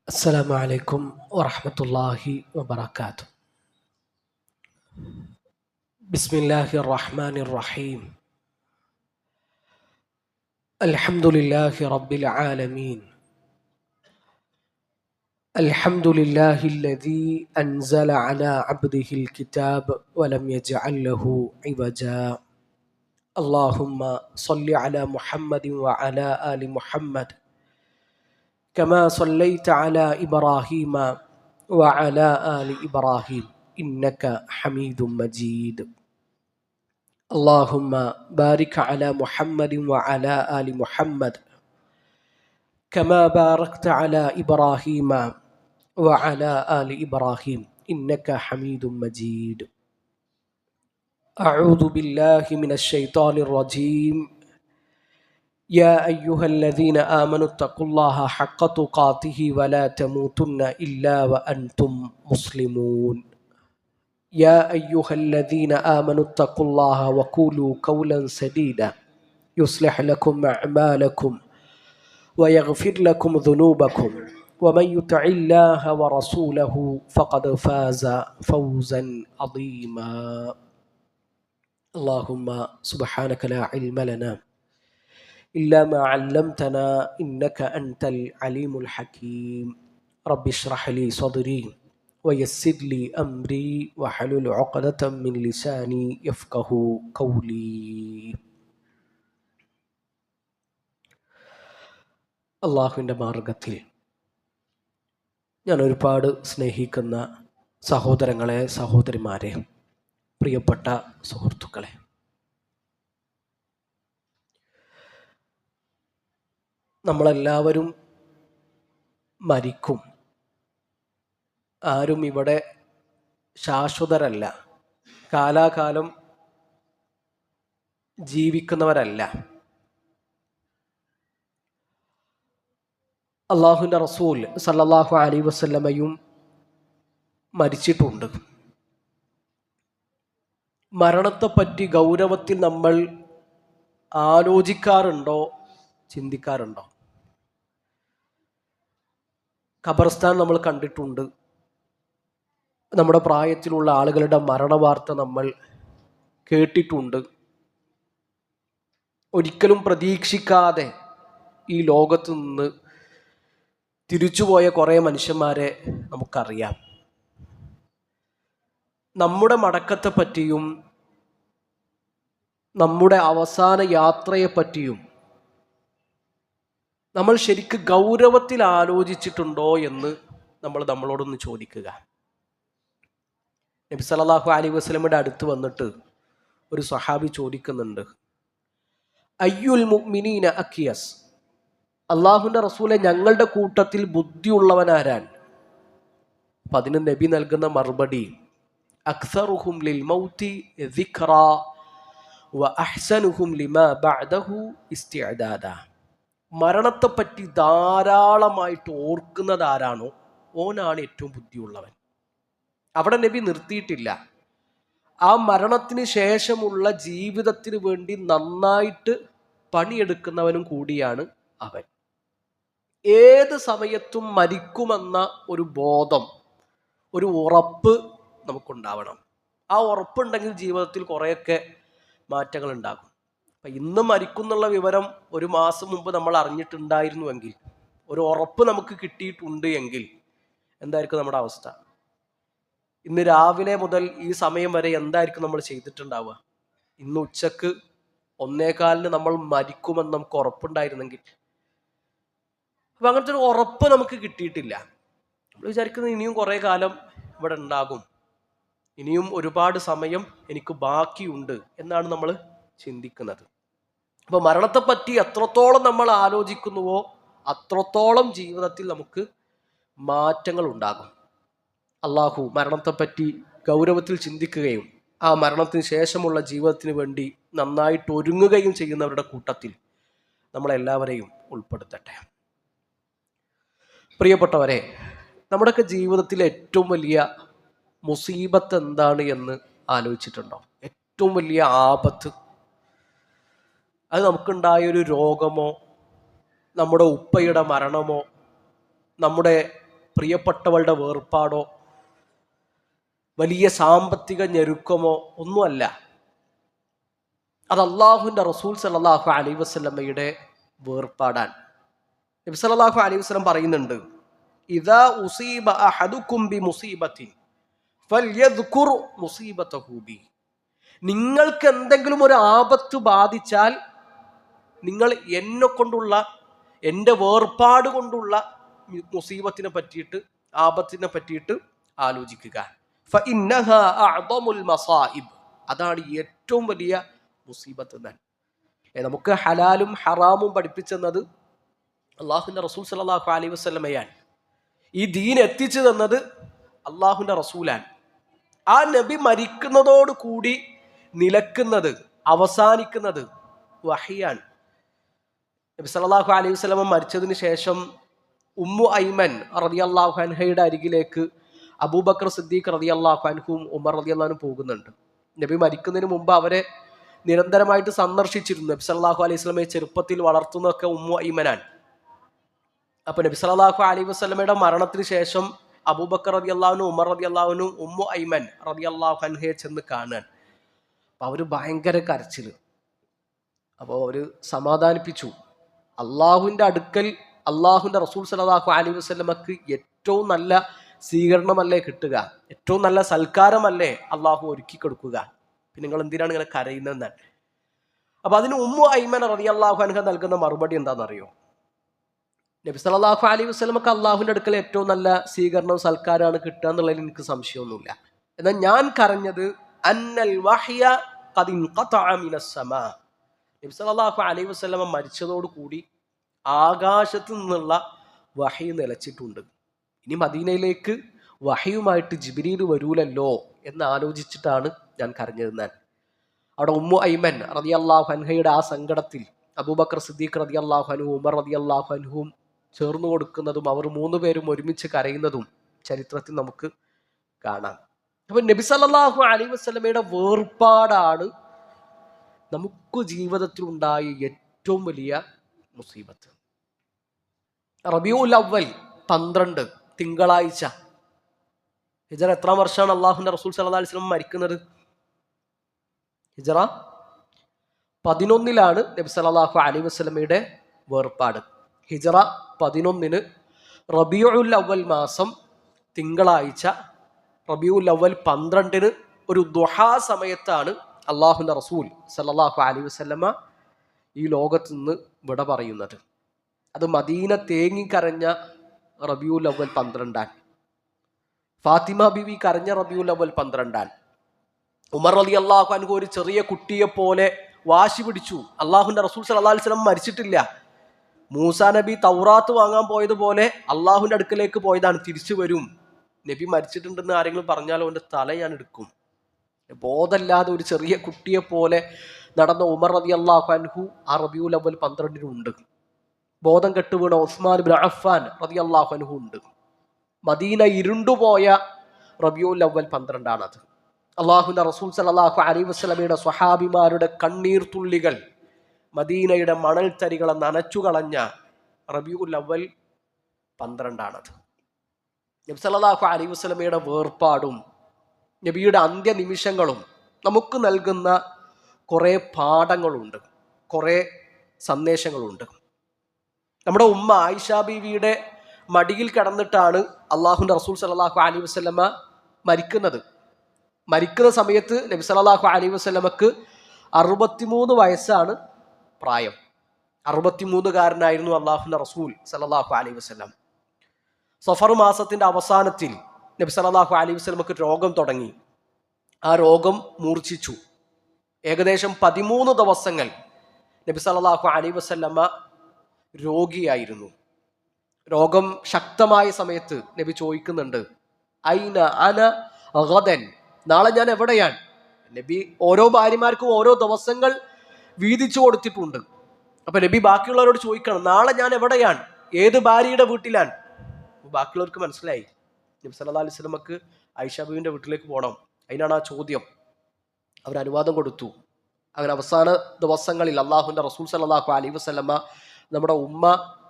السلام عليكم ورحمة الله وبركاته. بسم الله الرحمن الرحيم. الحمد لله رب العالمين. الحمد لله الذي أنزل على عبده الكتاب ولم يجعل له عوجا. اللهم صل على محمد وعلى آل محمد كما صليت على إبراهيم وعلى آل إبراهيم إنك حميد مجيد. اللهم بارك على محمد وعلى آل محمد كما باركت على إبراهيم وعلى آل إبراهيم إنك حميد مجيد. أعوذ بالله من الشيطان الرجيم. يا أيها الذين آمنوا اتقوا الله حق تقاته ولا تموتن إلا وأنتم مسلمون. يا أيها الذين آمنوا اتقوا الله وقولوا قولا سديدا يصلح لكم أعمالكم ويغفر لكم ذنوبكم ومن يطع الله ورسوله فقد فاز فوزا عظيما. اللهم سبحانك لا علم لنا إلا ما علمتنا إنك أنت العليم الحكيم. رب اشرح لي صدري ويسر لي أمري واحلل عقدة من لساني يفقه قولي. അള്ളാഹുവിൻ്റെ മാർഗത്തിൽ ഞാൻ ഒരുപാട് സ്നേഹിക്കുന്ന സഹോദരങ്ങളെ, സഹോദരിമാരെ, പ്രിയപ്പെട്ട സുഹൃത്തുക്കളെ, നമ്മളെല്ലാവരും മരിക്കും. ആരും ഇവിടെ ശാശ്വതരല്ല, കാലാകാലം ജീവിക്കുന്നവരല്ല. അള്ളാഹുവിൻ്റെ റസൂൽ സല്ലല്ലാഹു അലൈഹി വസല്ലമയും മരിച്ചിട്ടുണ്ട്. മരണത്തെപ്പറ്റി ഗൗരവത്തിൽ നമ്മൾ ആലോചിക്കാറുണ്ടോ, ചിന്തിക്കാറുണ്ടോ? ഖബർസ്ഥാൻ നമ്മൾ കണ്ടിട്ടുണ്ട്. നമ്മുടെ പ്രായത്തിലുള്ള ആളുകളുടെ മരണവാർത്ത നമ്മൾ കേട്ടിട്ടുണ്ട്. ഒരിക്കലും പ്രതീക്ഷിക്കാതെ ഈ ലോകത്ത് നിന്ന് തിരിച്ചുപോയ കുറേ മനുഷ്യന്മാരെ നമുക്കറിയാം. നമ്മുടെ മടക്കത്തെ പറ്റിയും നമ്മുടെ അവസാന യാത്രയെപ്പറ്റിയും നമ്മൾ ശരിക്ക് ഗൗരവത്തിൽ ആലോചിച്ചിട്ടുണ്ടോ എന്ന് നമ്മൾ നമ്മളോടൊന്ന് ചോദിക്കുക. നബി സല്ലല്ലാഹു അലൈഹി വസല്ലമയുടെ അടുത്ത് വന്നിട്ട് ഒരു സ്വഹാബി ചോദിക്കുന്നുണ്ട്, അയ്യുൽ മുഅ്മിനീന അക്കിയസ്, അള്ളാഹുവിൻ്റെ റസൂലെ, ഞങ്ങളുടെ കൂട്ടത്തിൽ ബുദ്ധിയുള്ളവനാരാൻ? അപ്പം അതിന് നബി നൽകുന്ന മറുപടി, അക്സറുഹും ലിൽ മൗതി ദിക്റാ വ അഹ്സനുഹും ലിമാ ബഅദഹു ഇസ്തിഅദാദ. മരണത്തെപ്പറ്റി ധാരാളമായിട്ട് ഓർക്കുന്നത് ആരാണോ ഓനാണ് ഏറ്റവും ബുദ്ധിയുള്ളവൻ. അവിടെ നബി നിർത്തിയിട്ടില്ല. ആ മരണത്തിന് ശേഷമുള്ള ജീവിതത്തിന് വേണ്ടി നന്നായിട്ട് പണിയെടുക്കുന്നവനും കൂടിയാണ് അവൻ. ഏത് സമയത്തും മരിക്കുമെന്ന ഒരു ബോധം, ഒരു ഉറപ്പ് നമുക്കുണ്ടാവണം. ആ ഉറപ്പുണ്ടെങ്കിൽ ജീവിതത്തിൽ കുറേയൊക്കെ മാറ്റങ്ങൾ ഉണ്ടാകും. അപ്പം ഇന്ന് മരിക്കുന്നുള്ള വിവരം ഒരു മാസം മുമ്പ് നമ്മൾ അറിഞ്ഞിട്ടുണ്ടായിരുന്നുവെങ്കിൽ, ഒരു ഉറപ്പ് നമുക്ക് കിട്ടിയിട്ടുണ്ട് എങ്കിൽ എന്തായിരിക്കും നമ്മുടെ അവസ്ഥ? ഇന്ന് രാവിലെ മുതൽ ഈ സമയം വരെ എന്തായിരിക്കും നമ്മൾ ചെയ്തിട്ടുണ്ടാവുക? ഇന്ന് ഉച്ചക്ക് 1:15 നമ്മൾ മരിക്കുമെന്ന് നമുക്ക് ഉറപ്പുണ്ടായിരുന്നെങ്കിൽ. അപ്പം അങ്ങനത്തെ ഒരു ഉറപ്പ് നമുക്ക് കിട്ടിയിട്ടില്ല. നമ്മൾ വിചാരിക്കുന്നത് ഇനിയും കുറേ കാലം ഇവിടെ ഉണ്ടാകും, ഇനിയും ഒരുപാട് സമയം എനിക്ക് ബാക്കിയുണ്ട് എന്നാണ് നമ്മൾ ചിന്തിക്കുന്നത്. അപ്പോൾ മരണത്തെപ്പറ്റി എത്രത്തോളം നമ്മൾ ആലോചിക്കുന്നുവോ അത്രത്തോളം ജീവിതത്തിൽ നമുക്ക് മാറ്റങ്ങൾ ഉണ്ടാകും. അള്ളാഹു മരണത്തെപ്പറ്റി ഗൗരവത്തിൽ ചിന്തിക്കുകയും ആ മരണത്തിന് ശേഷമുള്ള ജീവിതത്തിന് വേണ്ടി നന്നായിട്ട് ഒരുങ്ങുകയും ചെയ്യുന്നവരുടെ കൂട്ടത്തിൽ നമ്മളെല്ലാവരെയും ഉൾപ്പെടുത്തട്ടെ. പ്രിയപ്പെട്ടവരെ, നമ്മുടെയൊക്കെ ജീവിതത്തിലെ ഏറ്റവും വലിയ മുസീബത്ത് എന്താണ് എന്ന് ആലോചിച്ചിട്ടുണ്ടോ? ഏറ്റവും വലിയ ആപത്ത് അത് നമുക്കുണ്ടായൊരു രോഗമോ, നമ്മുടെ ഉപ്പയുടെ മരണമോ, നമ്മുടെ പ്രിയപ്പെട്ടവളുടെ വേർപാടോ വലിയ സാമ്പത്തിക ഞെരുക്കമോ ഒന്നുമല്ല. അത് അള്ളാഹുവിൻ്റെ റസൂൽ സല്ലല്ലാഹു അലൈഹി വസല്ലമയുടെ വേർപാടാണ്. നബി സല്ലല്ലാഹു അലൈഹി വസല്ലം പറയുന്നുണ്ട്, ഇദാ ഉസീബ അഹദുക്കും ബി മുസീബത്തിൻ ഫൽയദ്കുർ മുസീബതഹു ബി. നിങ്ങൾക്ക് എന്തെങ്കിലും ഒരു ആപത്ത് ബാധിച്ചാൽ നിങ്ങൾ എന്നെ കൊണ്ടുള്ള, എൻ്റെ വേർപാട് കൊണ്ടുള്ള മുസീബത്തിനെ പറ്റിയിട്ട്, ആപത്തിനെ പറ്റിയിട്ട് ആലോചിക്കുക. ഫഇന്നഹാ അഅ്ദമുൽ മസായിബ്. അതാണ് ഏറ്റവും വലിയ മുസീബത്ത് എന്നാണ്. നമുക്ക് ഹലാലും ഹറാമും പഠിപ്പിച്ചെന്നത് അള്ളാഹുവിൻ്റെ റസൂൽ സല്ലല്ലാഹു അലൈഹി വസല്ലമയാണ്. ഈ ദീൻ എത്തിച്ചു തന്നത് അള്ളാഹുവിൻ്റെ റസൂലാണ്. ആ നബി മരിക്കുന്നതോട് കൂടി നിലക്കുന്നത്, അവസാനിക്കുന്നത് വഹിയാണ്. നബി സല്ലല്ലാഹു അലൈഹി വസല്ലമ മരിച്ചതിന് ശേഷം ഉമ്മു ഐമൻ റളിയല്ലാഹു അൻഹയുടെ അരികിലേക്ക് അബൂബക്കർ സിദ്ദീഖ് റളിയല്ലാഹു അൻഹും ഉമർ റളിയല്ലാഹു അൻഹും പോകുന്നുണ്ട്. നബി മരിക്കുന്നതിന് മുമ്പ് അവരെ നിരന്തരമായിട്ട് സന്ദർശിച്ചിരുന്നു. നബി സല്ലല്ലാഹു അലൈഹി വസല്ലമയെ ചെറുപ്പത്തിൽ വളർത്തുന്നതൊക്കെ ഉമ്മു ഐമനാണ്. അപ്പൊ നബി സല്ലല്ലാഹു അലൈഹി വസല്ലമയുടെ മരണത്തിന് ശേഷം അബൂബക്കർ റളിയല്ലാഹു അൻഹു, ഉമർ റളിയല്ലാഹു അൻഹു ഉമ്മു ഐമൻ റളിയല്ലാഹു അൻഹയെ ചെന്ന് കാണാൻ. അപ്പൊ അവര് ഭയങ്കര കരച്ചില്. അപ്പോൾ അവര് സമാധാനിപ്പിച്ചു. അള്ളാഹുവിൻ്റെ അടുക്കൽ അള്ളാഹുവിൻ്റെ റസൂൽ സല്ലല്ലാഹു അലൈഹി വസല്ലമക്ക് ഏറ്റവും നല്ല സ്വീകരണമല്ലേ കിട്ടുക, ഏറ്റവും നല്ല സൽക്കാരമല്ലേ അള്ളാഹു ഒരുക്കി കൊടുക്കുക. പിന്നെ നിങ്ങൾ എന്തിനാണ് ഇങ്ങനെ കരയുന്നതെന്നാണ്. അപ്പൊ അതിന് ഉമ്മു ഐമൻ റളിയല്ലാഹു അൻഹ നൽകുന്ന മറുപടി എന്താണെന്നറിയോ? നബി സല്ലല്ലാഹു അലൈഹി വസല്ലമക്ക് അള്ളാഹുവിൻ്റെ അടുക്കൽ ഏറ്റവും നല്ല സ്വീകരണവും സൽക്കാരമാണ് കിട്ടുക എന്നുള്ളതിൽ എനിക്ക് സംശയമൊന്നുമില്ല. എന്നാൽ ഞാൻ കരഞ്ഞത് അന്നൽ വഹ്യ ഖദ് ഇൻഖതഅ മിനസ് സമാ. നബി സല്ലല്ലാഹു അലൈഹി വസല്ലമ മരിച്ചതോടുകൂടി ആകാശത്ത് നിന്നുള്ള വഹി നിലച്ചിട്ടുണ്ട്. ഇനി മദീനയിലേക്ക് വഹിയുമായിട്ട് ജിബ്രീൽ വരൂലല്ലോ എന്ന് ആലോചിച്ചിട്ടാണ് ഞാൻ കരഞ്ഞതെന്നാൽ. അവിടെ ഉമ്മു ഐമൻ റളിയല്ലാഹു അൻഹയുടെ ആ സങ്കടത്തിൽ അബൂബക്കർ സിദ്ദീഖ് റളിയല്ലാഹു അൻഹു, ഉമർ റളിയല്ലാഹു അൻഹും ചേർന്നു കൊടുക്കുന്നതും അവർ മൂന്നുപേരും ഒരുമിച്ച് കരയുന്നതും ചരിത്രത്തിൽ നമുക്ക് കാണാം. അപ്പൊ നബി സല്ലല്ലാഹു അലൈഹി വസല്ലമയുടെ വേർപാടാണ് നമുക്ക് ജീവിതത്തിൽ ഉണ്ടായ ഏറ്റവും വലിയ മുസീബത്ത്. റബീഉൽ അവ്വൽ 12 തിങ്കളാഴ്ച. ഹിജറ എത്രാം വർഷമാണ് അള്ളാഹുവിന്റെ റസൂൽ സല്ലല്ലാഹു അലൈഹി വസല്ലം മരിക്കുന്നത്? ഹിജറ 11 നബി സല്ലല്ലാഹു അലൈഹി വസല്ലമയുടെ വേർപാട്. ഹിജറ 11 റബീഉൽ അവ്വൽ മാസം തിങ്കളാഴ്ച, റബീഉൽ അവ്വൽ 12 ഒരു ദുഹാ സമയത്താണ് അള്ളാഹുവിന്റെ റസൂൽ സല്ലല്ലാഹു അലൈഹി വസല്ലമ ഈ ലോകത്ത് നിന്ന് വിട പറയുന്നത്. അത് മദീന തേങ്ങിക്കരഞ്ഞ റബീഉൽ അവ്വൽ 12. ഫാത്തിമ ബീവി കരഞ്ഞ റബീഉൽ അവ്വൽ 12. ഉമർ റളിയല്ലാഹു അൻഹു ഒരു ചെറിയ കുട്ടിയെ പോലെ വാശി പിടിച്ചു. അള്ളാഹുവിന്റെ റസൂൽ സല്ലല്ലാഹു അലൈഹി വസല്ലം മരിച്ചിട്ടില്ല. മൂസാ നബി തൗറാത്ത് വാങ്ങാൻ പോയതുപോലെ അള്ളാഹുവിന്റെ അടുക്കലേക്ക് പോയതാണ്, തിരിച്ചു വരും. നബി മരിച്ചിട്ടുണ്ടെന്ന് ആരെങ്കിലും പറഞ്ഞാൽ അവന്റെ തല ഞാൻ എടുക്കും. ബോധമില്ലാതെ ഒരു ചെറിയ കുട്ടിയെ പോലെ നടന്ന ഉമർ റളിയല്ലാഹു അൻഹു ആ റബീഉൽ അവ്വൽ 12 ഉണ്ട്. ബോധം കെട്ടുവീണ ഉസ്മാൻ ഇബ്നു അഫ്ഫാൻ റളിയല്ലാഹു അൻഹു ഉണ്ട്. മദീന ഇരുണ്ടുപോയ റബീഉൽ അവ്വൽ 12 ആണത്. അള്ളാഹുവിന്റെ റസൂൽ സല്ലല്ലാഹു അലൈഹി വസല്ലമയുടെ സ്വഹാബിമാരുടെ കണ്ണീർ തുള്ളികൾ മദീനയുടെ മണൽ തരികളെ നനച്ചു കളഞ്ഞ റബീഉൽ അവ്വൽ 12 ആണത്. നബി സല്ലല്ലാഹു അലൈഹി വസല്ലമയുടെ വേർപാടും നബിയുടെ അന്ത്യനിമിഷങ്ങളും നമുക്ക് നൽകുന്ന കുറേ പാഠങ്ങളുണ്ട്, കുറേ സന്ദേശങ്ങളുണ്ട്. നമ്മുടെ ഉമ്മ ആയിഷ ബീവിയുടെ മടിയിൽ കിടന്നിട്ടാണ് അള്ളാഹുവിന്റെ റസൂൽ സല്ലല്ലാഹു അലൈഹി വസല്ലമ മരിക്കുന്നത്. മരിക്കുന്ന സമയത്ത് നബി സല്ലല്ലാഹു അലൈഹി വസല്ലമക്ക് 63 വയസ്സാണ് പ്രായം. 63കാരനായിരുന്നു അള്ളാഹുവിന്റെ റസൂൽ സല്ലല്ലാഹു അലൈഹി വസല്ലം. സഫർ മാസത്തിന്റെ അവസാനത്തിൽ നബി സല്ലല്ലാഹു അലൈഹി വസല്ലമക്ക് രോഗം തുടങ്ങി. ആ രോഗം മൂർച്ഛിച്ചു. ഏകദേശം 13 ദിവസങ്ങൾ നബി സല്ലല്ലാഹു അലൈഹി വസല്ലമ രോഗിയായിരുന്നു. രോഗം ശക്തമായ സമയത്ത് നബി ചോദിക്കുന്നുണ്ട്, ഐന അന ഗദൻ, നാളെ ഞാൻ എവിടെയാണ്? നബി ഓരോ ഭാര്യമാർക്കും ഓരോ ദിവസങ്ങൾ വീതിച്ചു കൊടുത്തിട്ടുണ്ട്. അപ്പൊ നബി ബാക്കിയുള്ളവരോട് ചോദിക്കണം, നാളെ ഞാൻ എവിടെയാണ്, ഏത് ഭാര്യയുടെ വീട്ടിലാണ്? ബാക്കിയുള്ളവർക്ക് മനസ്സിലായി നബി സല്ലല്ലാഹു അലൈഹി വസല്ലമക്ക് ആയിഷ ബീവിന്റെ വീട്ടിലേക്ക് പോകണം. അതിനാണ് ആ ചോദ്യം. അവർ അനുവാദം കൊടുത്തു. അങ്ങനെ അവസാന ദിവസങ്ങളിൽ അള്ളാഹുവിന്റെ റസൂൽ സല്ലല്ലാഹു അലൈഹി വസല്ലമ നമ്മുടെ ഉമ്മ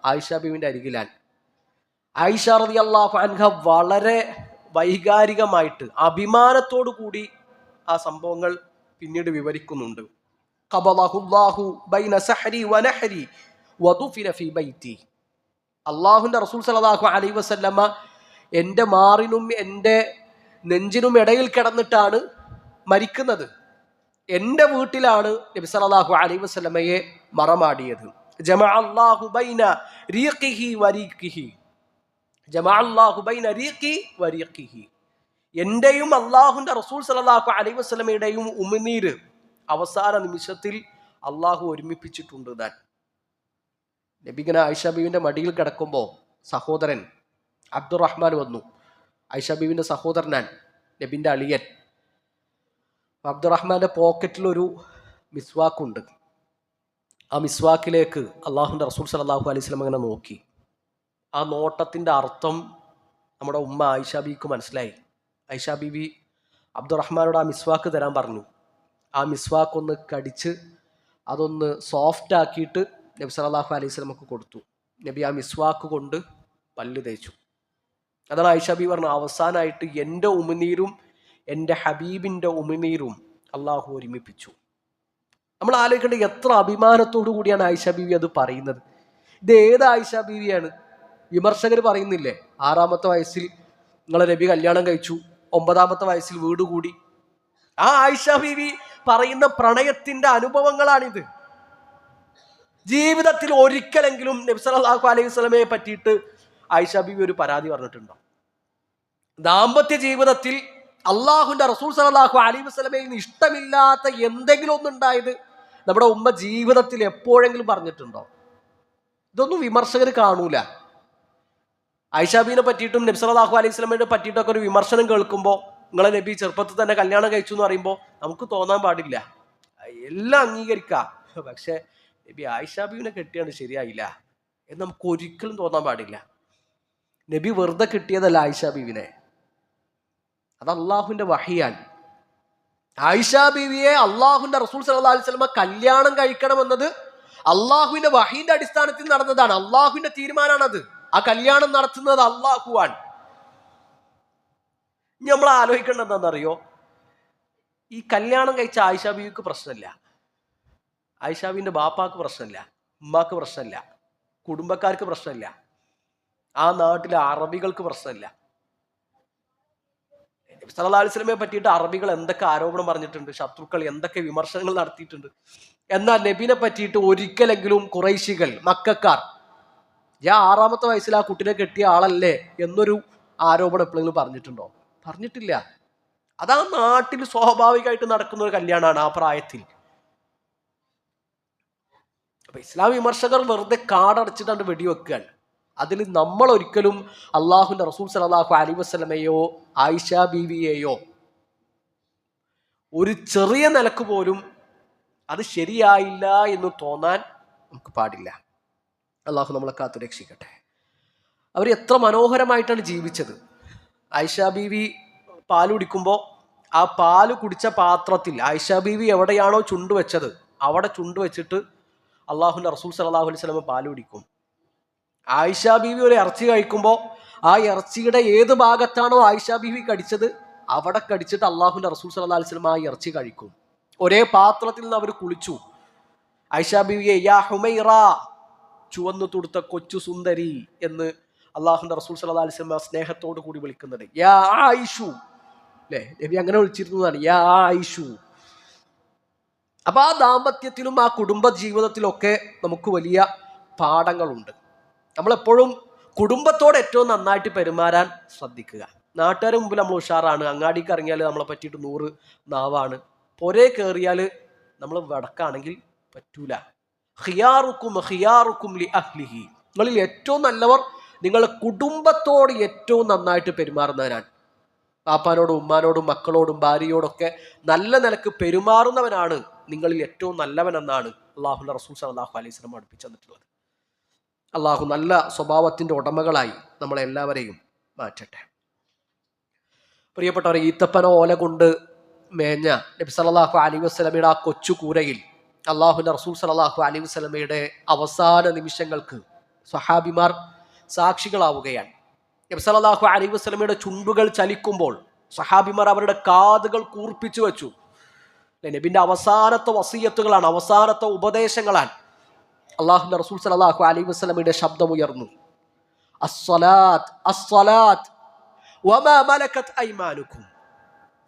ആയിഷ ബീവിന്റെ അരികിലാണ്. ആയിഷ റളിയല്ലാഹു അൻഹ വളരെ വൈകാരികമായിട്ട് അഭിമാനത്തോടു കൂടി ആ സംഭവങ്ങൾ പിന്നീട് വിവരിക്കുന്നുണ്ട്. ഖബളഹുല്ലാഹു ബൈന സഹരി വനഹരി വദുഫിന ഫീ ബൈതി. അള്ളാഹുവിൻ്റെ റസൂൽ സല്ലല്ലാഹു അലൈഹി വസല്ലമ എൻ്റെ മാറിനും എൻ്റെ നെഞ്ചിനും ഇടയിൽ കിടന്നിട്ടാണ് മരിക്കുന്നത്. എൻ്റെ വീട്ടിലാണ് നബി സല്ലല്ലാഹു അലൈഹി വസല്ലമയെ മറമാടിയത്. ജമഅല്ലാഹു ബൈന റീഖിഹി വരീഖിഹി, ജമഅല്ലാഹു ബൈന റീഖി വരീഖിഹി. എൻ്റെയും അള്ളാഹുവിൻ്റെ റസൂൽ സല്ലല്ലാഹു അലൈഹി വസല്ലമയുടെയും ഉമിനീര് അവസാന നിമിഷത്തിൽ അള്ളാഹു ഒരുമിപ്പിച്ചിട്ടുണ്ട്. താൻ നബിഗന ആയിഷ ബീവിൻ്റെ മടിയിൽ കിടക്കുമ്പോൾ സഹോദരൻ അബ്ദുറഹ്മാൻ വന്നു. ആയിഷ ബീവിൻ്റെ സഹോദരനാൻ, നബിൻ്റെ അളിയൻ. അബ്ദുറഹ്മാൻ്റെ പോക്കറ്റിലൊരു മിസ്വാക്കുണ്ട്. ആ മിസ്വാക്കിലേക്ക് അള്ളാഹുവിൻ്റെ റസൂൽ സല്ലല്ലാഹു അലൈഹി വസല്ലം അങ്ങനെ നോക്കി. ആ നോട്ടത്തിൻ്റെ അർത്ഥം നമ്മുടെ ഉമ്മ ആയിഷ ബീവിക്ക് മനസ്സിലായി. ആയിഷ ബീവി അബ്ദുറഹ്മാനോട് ആ മിസ്വാക്ക് തരാൻ പറഞ്ഞു. ആ മിസ്വാക്ക് ഒന്ന് കടിച്ച് അതൊന്ന് സോഫ്റ്റ് ആക്കിയിട്ട് നബി സല്ലല്ലാഹു അലൈഹി വസല്ലമക്ക് കൊടുത്തു. നബി ആ മിസ്വാക്ക് കൊണ്ട് പല്ല് തേച്ചു. അതാണ് ആയിഷ ബീവി പറഞ്ഞു, അവസാനമായിട്ട് എൻ്റെ ഉമിനീരും എൻ്റെ ഹബീബിൻ്റെ ഉമിനീരും അള്ളാഹു ഒരുമിപ്പിച്ചു. നമ്മൾ ആലോചിക്കേണ്ടത് എത്ര അഭിമാനത്തോടു കൂടിയാണ് ആയിഷ ബീവി അത് പറയുന്നത്. ഇത് ഏത് ആയിഷ ബീവിയാണ്? വിമർശകർ പറയുന്നില്ലേ, 6-ാമത്തെ വയസ്സിൽ നിങ്ങളെ നബി കല്യാണം കഴിച്ചു, 9-ാമത്തെ വയസ്സിൽ വീട് കൂടി. ആ ആയിഷ ബീവി പറയുന്ന പ്രണയത്തിന്റെ അനുഭവങ്ങളാണിത്. ജീവിതത്തിൽ ഒരിക്കലെങ്കിലും നബി സല്ലല്ലാഹു അലൈഹി വസല്ലമയെ പറ്റിയിട്ട് ആയിഷ ബീവി ഒരു പരാതി പറഞ്ഞിട്ടുണ്ടോ? ദാമ്പത്യ ജീവിതത്തിൽ അള്ളാഹുവിന്റെ റസൂൽ സല്ലല്ലാഹു അലൈഹി വസല്ലമയിൽ നിന്ന് ഇഷ്ടമില്ലാത്ത എന്തെങ്കിലും ഒന്നുണ്ടായത് നമ്മുടെ ഉമ്മ ജീവിതത്തിൽ എപ്പോഴെങ്കിലും പറഞ്ഞിട്ടുണ്ടോ? ഇതൊന്നും വിമർശകർ കാണൂല. ആയിഷ ബീവിനെ പറ്റിയിട്ടും നബി സല്ലല്ലാഹു അലൈഹി വസല്ലമയെ പറ്റിയിട്ടൊക്കെ ഒരു വിമർശനം കേൾക്കുമ്പോൾ, നിങ്ങളെ നബി ചെറുപ്പത്തിൽ തന്നെ കല്യാണം കഴിച്ചു എന്ന് പറയുമ്പോൾ നമുക്ക് തോന്നാൻ പാടില്ല, എല്ലാം അംഗീകരിക്കാം, പക്ഷെ നബി ആയിഷ ബീവിനെ കെട്ടിയാണ് ശരിയായില്ല എന്ന് നമുക്ക് ഒരിക്കലും തോന്നാൻ പാടില്ല. നബി വെറുതെ കിട്ടിയതല്ല ആയിഷ ബീവിനെ, അത് അള്ളാഹുവിന്റെ വഹിയാണ്. ആയിഷ ബീവിയെ അള്ളാഹുവിന്റെ റസൂൽ സല്ലല്ലാഹു അലൈഹി വസല്ലമ കല്യാണം കഴിക്കണമെന്നത് അള്ളാഹുവിന്റെ വഹീന്റെ അടിസ്ഥാനത്തിൽ നടന്നതാണ്. അള്ളാഹുവിന്റെ തീരുമാനമാണത്. ആ കല്യാണം നടത്തുന്നത് അള്ളാഹുവാണ്. ഇനി നമ്മൾ ആലോചിക്കേണ്ടത് എന്താണെന്നറിയോ? ഈ കല്യാണം കഴിച്ച ആയിഷ ബീവിക്ക് പ്രശ്നമില്ല, ആയിഷ ബീവിന്റെ ബാപ്പാക്ക് പ്രശ്നമില്ല, ഉമ്മാക്ക് പ്രശ്നമില്ല, കുടുംബക്കാർക്ക് പ്രശ്നമില്ല, ആ നാട്ടിലെ അറബികൾക്ക് പ്രശ്നമില്ല. നബി സല്ലല്ലാഹു അലൈഹി വസല്ലമയെ പറ്റിയിട്ട് അറബികൾ എന്തൊക്കെ ആരോപണം പറഞ്ഞിട്ടുണ്ട്, ശത്രുക്കൾ എന്തൊക്കെ വിമർശനങ്ങൾ നടത്തിയിട്ടുണ്ട്. എന്നാൽ നബിനെ പറ്റിയിട്ട് ഒരിക്കലെങ്കിലും ഖുറൈശികൾ, മക്കക്കാർ, ഞാൻ 6-ാമത്തെ വയസ്സിൽ ആ കുട്ടിനെ കെട്ടിയ ആളല്ലേ എന്നൊരു ആരോപണം എപ്പോഴെങ്കിലും പറഞ്ഞിട്ടുണ്ടോ? പറഞ്ഞിട്ടില്ല. അതാ നാട്ടിൽ സ്വാഭാവികമായിട്ട് നടക്കുന്ന ഒരു കല്യാണമാണ് ആ പ്രായത്തിൽ. അപ്പൊ ഇസ്ലാം വിമർശകർ വെറുതെ കാടടച്ചിട്ടാണ്ട് വെടിവെക്കുകയാണ്. അതിൽ നമ്മൾ ഒരിക്കലും അള്ളാഹുവിന്റെ റസൂൽ സല്ലല്ലാഹു അലൈഹി വസല്ലമയോ ആയിഷ ബീവിയെയോ ഒരു ചെറിയ നിലക്ക് പോലും അത് ശരിയായില്ല എന്ന് തോന്നാൻ നമുക്ക് പാടില്ല. അള്ളാഹു നമ്മളെ കാത്തു രക്ഷിക്കട്ടെ. അവർ എത്ര മനോഹരമായിട്ടാണ് ജീവിച്ചത്. ആയിഷ ബീവി പാല് കുടിക്കുമ്പോൾ ആ പാല് കുടിച്ച പാത്രത്തിൽ ആയിഷ ബീവി എവിടെയാണോ ചുണ്ട് വെച്ചത് അവിടെ ചുണ്ട് വെച്ചിട്ട് അള്ളാഹുവിന്റെ റസൂൽ സല്ലല്ലാഹു അലൈഹി വസല്ലം പാല് കുടിക്കും. ആയിഷ ബീവി ഒരു ഇറച്ചി കഴിക്കുമ്പോൾ ആ ഇറച്ചിയുടെ ഏത് ഭാഗത്താണോ ആയിഷ ബീവി കടിച്ചത് അവിടെ കടിച്ചിട്ട് അള്ളാഹുവിന്റെ റസൂൽ സല്ലല്ലാഹു അലൈഹി വസല്ലം ആ ഇറച്ചി കഴിക്കും. ഒരേ പാത്രത്തിൽ നിന്ന് അവർ കുളിച്ചു. ആയിഷ ബീവിയെ യാ ഹുമൈറ, ചുവന്നു തുടുത്ത കൊച്ചു സുന്ദരി എന്ന് അള്ളാഹുവിന്റെ റസൂൽ സല്ലല്ലാഹു അലൈഹി വസല്ലം സ്നേഹത്തോടു കൂടി വിളിക്കുന്നത്. യാ ആയിഷു, അല്ലേ? നബി അങ്ങനെ വിളിച്ചിരുന്നതാണ്, യാ ആയിഷു. അപ്പൊ ആ ദാമ്പത്യത്തിലും ആ കുടുംബ ജീവിതത്തിലൊക്കെ നമുക്ക് വലിയ പാഠങ്ങളുണ്ട്. നമ്മളെപ്പോഴും കുടുംബത്തോട് ഏറ്റവും നന്നായിട്ട് പെരുമാറാൻ ശ്രദ്ധിക്കുക. നാട്ടുകാരുടെ മുമ്പിൽ നമ്മൾ ഉഷാറാണ്, അങ്ങാടിക്ക് ഇറങ്ങിയാൽ നമ്മളെ പറ്റിയിട്ട് 100 നാവാണ്, പൊരേ കയറിയാൽ നമ്മൾ വടക്കാണെങ്കിൽ പറ്റൂല. ഖിയാറുക്കും ഖിയാറുക്കും ലി അഹ്ലിഹി, നിങ്ങളിൽ ഏറ്റവും നല്ലവർ നിങ്ങളുടെ കുടുംബത്തോട് ഏറ്റവും നന്നായിട്ട് പെരുമാറുന്നവരാണ്. പാപ്പാനോടും ഉമ്മാനോടും മക്കളോടും ഭാര്യയോടൊക്കെ നല്ല നിലക്ക് പെരുമാറുന്നവനാണ് നിങ്ങളിൽ ഏറ്റവും നല്ലവനെന്നാണ് അള്ളാഹുവിന്റെ റസൂൽ സല്ലല്ലാഹു അലൈഹി വസല്ലം പഠിപ്പിച്ചു തന്നിട്ടുള്ളത്. അള്ളാഹു നല്ല സ്വഭാവത്തിന്റെ ഉടമകളായി നമ്മളെല്ലാവരെയും മാറ്റട്ടെ. പ്രിയപ്പെട്ടവരെ, ഈത്തപ്പന ഓല കൊണ്ട് മേഞ്ഞ നബി സല്ലല്ലാഹു അലൈഹി വസല്ലമയുടെ ആ കൊച്ചു കൂരയിൽ അള്ളാഹുവിന്റെ റസൂൽ സല്ലല്ലാഹു അലൈഹി വസല്ലമയുടെ അവസാന നിമിഷങ്ങൾക്ക് സ്വഹാബിമാർ സാക്ഷികളാവുകയാണ്. നബി സല്ലല്ലാഹു അലൈഹി വസല്ലമയുടെ ചുണ്ടുകൾ ചലിക്കുമ്പോൾ സഹാബിമാർ അവരുടെ കാതുകൾ കൂർപ്പിച്ചു വെച്ചു. നബിന്റെ അവസാനത്തെ വസിയത്തുകളാണ്, അവസാനത്തെ ഉപദേശങ്ങളാണ്. അള്ളാഹുവിന്റെ റസൂൽ സല്ലല്ലാഹു അലൈഹി വസല്ലമയുടെ ശബ്ദം ഉയർന്നു, അസ്സലാത്ത് അസ്സലാത്ത് വമാ മലക്കത് ഐമാനുക്കും.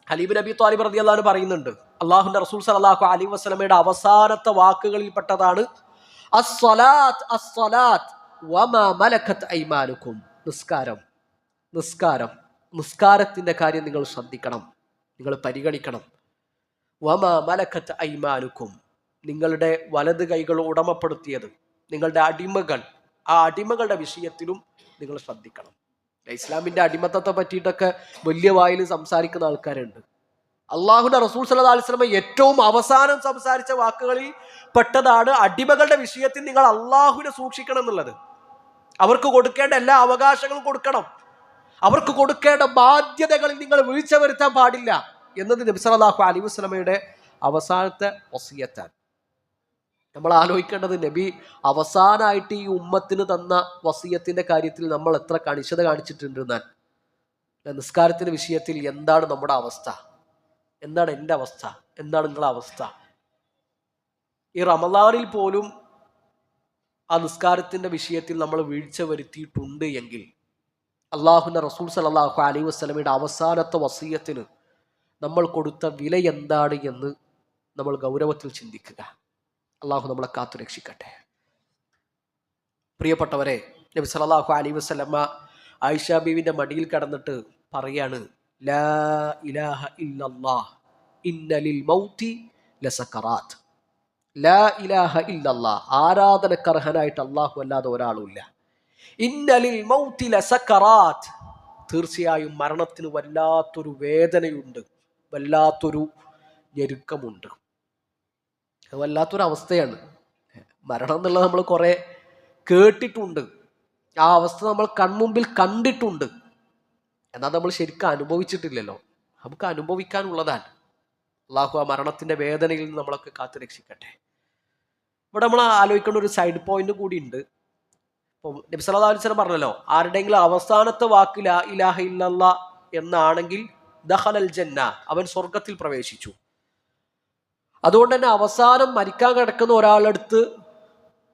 അലി ഇബ്നു അബി ത്വാലിബ് റളിയല്ലാഹു അൻഹു പറയുന്നുണ്ട്, അള്ളാഹുവിന്റെ റസൂൽ സല്ലല്ലാഹു അലൈഹി വസല്ലമയുടെ അവസാനത്തെ വാക്കുകളിൽപ്പെട്ടതാണ് അസ്സലാത്ത് അസ്സലാത്ത് വമാ മലക്കത് ഐമാനുക്കും. നിസ്കാരം നിസ്കാരം നിസ്കാരത്തിന്റെ കാര്യം നിങ്ങൾ ശ്രദ്ധിക്കണം, നിങ്ങൾ പരിഗണിക്കണം. വമാ മലക്കത്ത് ഐമാനുക്കും, നിങ്ങളുടെ വലത് കൈകൾ ഉടമപ്പെടുത്തിയത്, നിങ്ങളുടെ അടിമകൾ, ആ അടിമകളുടെ വിഷയത്തിലും നിങ്ങൾ ശ്രദ്ധിക്കണം. ഇസ്ലാമിന്റെ അടിമത്തത്തെ പറ്റിയിട്ടൊക്കെ വലിയ വായിൽ സംസാരിക്കുന്ന ആൾക്കാരുണ്ട്. അള്ളാഹുവിന്റെ റസൂൽ സല്ലല്ലാഹു അലൈഹി വസല്ലം ഏറ്റവും അവസാനം സംസാരിച്ച വാക്കുകളിൽ പെട്ടതാണ് അടിമകളുടെ വിഷയത്തിൽ നിങ്ങൾ അള്ളാഹുവിനെ സൂക്ഷിക്കണം എന്നുള്ളത്. അവർക്ക് കൊടുക്കേണ്ട എല്ലാ അവകാശങ്ങളും കൊടുക്കണം, അവർക്ക് കൊടുക്കേണ്ട ബാധ്യതകളിൽ നിങ്ങൾ വീഴ്ച വരുത്താൻ പാടില്ല എന്നത് നബി സല്ലല്ലാഹു അലൈഹി വസല്ലമയുടെ അവസാനത്തെ വസിയത്താണ്. നമ്മൾ ആലോചിക്കേണ്ടത്, നബി അവസാനമായിട്ട് ഈ ഉമ്മത്തിന് തന്ന വസിയത്തിന്റെ കാര്യത്തിൽ നമ്മൾ എത്ര കണിശത കാണിച്ചിട്ടുണ്ട് എന്നാൽ. നിസ്കാരത്തിന്റെ വിഷയത്തിൽ എന്താണ് നമ്മുടെ അവസ്ഥ, എന്താണ് എൻ്റെ അവസ്ഥ, എന്താണ് നിങ്ങളുടെ അവസ്ഥ? ഈ റമളാനിൽ പോലും ആ നിസ്കാരത്തിന്റെ വിഷയത്തിൽ നമ്മൾ വീഴ്ച വരുത്തിയിട്ടുണ്ട് എങ്കിൽ അള്ളാഹുവിന്റെ റസൂൽ സല്ലല്ലാഹു അലൈഹി വസല്ലമയുടെ അവസാനത്തെ വസിയത്തിന് നമ്മൾ കൊടുത്ത വില എന്താണ് എന്ന് നമ്മൾ ഗൗരവത്തിൽ ചിന്തിക്കുക. അള്ളാഹു നമ്മളെ കാത്തു രക്ഷിക്കട്ടെ. പ്രിയപ്പെട്ടവരെ, നബി സല്ലല്ലാഹു അലൈഹി വസല്ലമ ആയിഷ ബീവിന്റെ മടിയിൽ കിടന്നിട്ട് പറയാണ്, ലാ ഇലാഹ ഇല്ലല്ലാഹ് ഇന്നലിൽ മൗതി ലസക്കറാത്ത്. ലാ ഇലാഹ ഇല്ലല്ലാഹ്, ആരാധനക്കർഹനായിട്ട് അള്ളാഹു അല്ലാതെ ഒരാളുമില്ല. ഇന്നലിൽ മൗതി ലസക്കറാത്ത്, തീർച്ചയായും മരണത്തിന് വല്ലാത്തൊരു വേദനയുണ്ട്, വല്ലാത്തൊരു ഞെരുക്കമുണ്ട്. വല്ലാത്തൊരു അവസ്ഥയാണ് മരണം എന്നുള്ളത്. നമ്മൾ കുറെ കേട്ടിട്ടുണ്ട്, ആ അവസ്ഥ നമ്മൾ കൺമുമ്പിൽ കണ്ടിട്ടുണ്ട്, എന്നാൽ നമ്മൾ ശരിക്കും അനുഭവിച്ചിട്ടില്ലല്ലോ. നമുക്ക് അനുഭവിക്കാനുള്ളതാണ്. അള്ളാഹു ആ മരണത്തിന്റെ വേദനയിൽ നിന്ന് നമ്മളൊക്കെ കാത്തു രക്ഷിക്കട്ടെ. ഇവിടെ നമ്മൾ ആലോചിക്കേണ്ട ഒരു സൈഡ് പോയിന്റ് കൂടി ഉണ്ട്. ഇപ്പം നബി സല്ലല്ലാഹു അലൈഹി വസല്ലം പറഞ്ഞല്ലോ, ആരുടെയെങ്കിലും അവസാനത്തെ വാക്ക് ലാ ഇലാഹ ഇല്ലല്ലാഹ് എന്നാണെങ്കിൽ ദഖലൽ ജന്ന, അവൻ സ്വർഗത്തിൽ പ്രവേശിച്ചു. അതുകൊണ്ട് തന്നെ അവസാനം മരിക്കാൻ കിടക്കുന്ന ഒരാളുടെ അടുത്ത്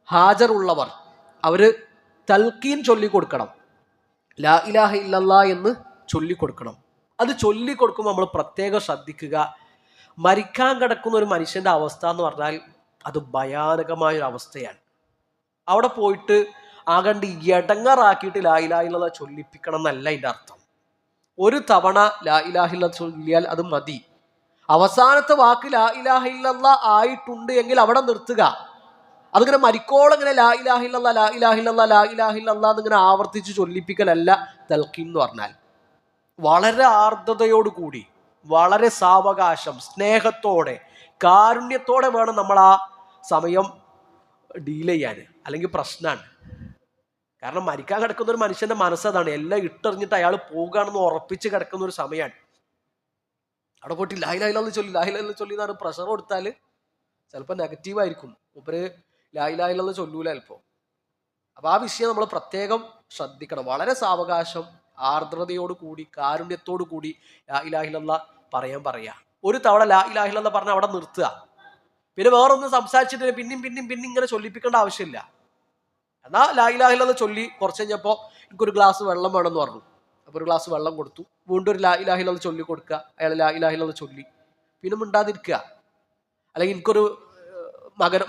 ഹാജറുള്ളവർ അവര് തൽക്കീൻ ചൊല്ലിക്കൊടുക്കണം, ലാ ഇലാഹ ഇല്ലല്ലാഹ് എന്ന് ചൊല്ലിക്കൊടുക്കണം. അത് ചൊല്ലിക്കൊടുക്കുമ്പോൾ നമ്മൾ പ്രത്യേകം ശ്രദ്ധിക്കുക. മരിക്കാൻ കിടക്കുന്ന ഒരു മനുഷ്യന്റെ അവസ്ഥ എന്ന് പറഞ്ഞാൽ അത് ഭയാനകമായൊരു അവസ്ഥയാണ്. അവിടെ പോയിട്ട് ആകണ്ട് എടങ്ങറാക്കിയിട്ട് ലാ ഇലാഹ ഇല്ലല്ലാഹ് ചൊല്ലിപ്പിക്കണം എന്നല്ല അതിൻ്റെ അർത്ഥം. ഒരു തവണ ലാ ഇലാഹ ഇല്ലല്ലാഹ് ചൊല്ലിയാൽ അത് മതി. അവസാനത്തെ വാക്ക് ലാ ഇലാഹ ഇല്ലല്ലാഹ് ആയിട്ടുണ്ട് എങ്കിൽ അവിടെ നിർത്തുക. അതിങ്ങനെ മരിക്കോളം ഇങ്ങനെ ലാ ഇലാഹ ഇല്ലല്ലാഹ് ലാ ഇലാഹ ഇല്ലല്ലാഹ് ലാ ഇലാഹ ഇല്ലല്ലാഹ് എന്നിങ്ങനെ ആവർത്തിച്ച് ചൊല്ലിപ്പിക്കലല്ല തൽക്കീൻ എന്ന് പറഞ്ഞാൽ. വളരെ ആർദ്രതയോടുകൂടി, വളരെ സാവകാശം, സ്നേഹത്തോടെ, കാരുണ്യത്തോടെ വേണം നമ്മൾ ആ സമയം ഡീൽ ചെയ്യാൻ, അല്ലെങ്കിൽ പ്രശ്നമാണ്. കാരണം മരിക്കാൻ കിടക്കുന്ന ഒരു മനുഷ്യന്റെ മനസ്സതാണ്, എല്ലാം ഇട്ടെറിഞ്ഞിട്ട് അയാൾ പോകുകയാണെന്ന് ഉറപ്പിച്ച് കിടക്കുന്ന ഒരു സമയമാണ്. അവിടെ പോയിട്ട് ലാ ഇലാഹ ഇല്ലല്ലാഹ് ചൊല്ലി, ലാ ഇലാഹ ഇല്ലല്ലാഹ് ചൊല്ലി എന്നാണ് പ്രഷർ കൊടുത്താൽ ചിലപ്പോൾ നെഗറ്റീവായിരിക്കും. മൂപ്പര് ലാ ഇലാഹ ഇല്ലല്ലാഹ് ചൊല്ലൂല ചിലപ്പോൾ. അപ്പൊ ആ വിഷയം നമ്മൾ പ്രത്യേകം ശ്രദ്ധിക്കണം. വളരെ സാവകാശം, ആർദ്രതയോട് കൂടി, കാരുണ്യത്തോടു കൂടി ലാ ഇലാഹ ഇല്ലല്ലാഹ് പറയാ. ഒരു തവണ ലാ ഇലാഹ ഇല്ലല്ലാഹ് പറഞ്ഞാൽ അവിടെ നിർത്തുക. പിന്നെ വേറൊന്നും സംസാരിച്ചിട്ട് പിന്നെയും ഇങ്ങനെ ചൊല്ലിപ്പിക്കേണ്ട ആവശ്യമില്ല. എന്നാൽ ലാ ഇലാഹ ഇല്ലല്ലാഹ് ചൊല്ലി കുറച്ച് കഴിഞ്ഞപ്പോൾ എനിക്കൊരു ഗ്ലാസ് വെള്ളം വേണമെന്ന് പറഞ്ഞു. അപ്പോൾ ഒരു ഗ്ലാസ് വെള്ളം കൊടുത്തു. വീണ്ടും ഒരു ലാ ഇലാഹ ഇല്ലല്ലാഹ് ചൊല്ലി കൊടുക്കുക. അയാൾ ലാ ഇലാഹ ഇല്ലല്ലാഹ് ചൊല്ലി. പിന്നെ മിണ്ടാതിരിക്കുക. അല്ലെങ്കിൽ എനിക്കൊരു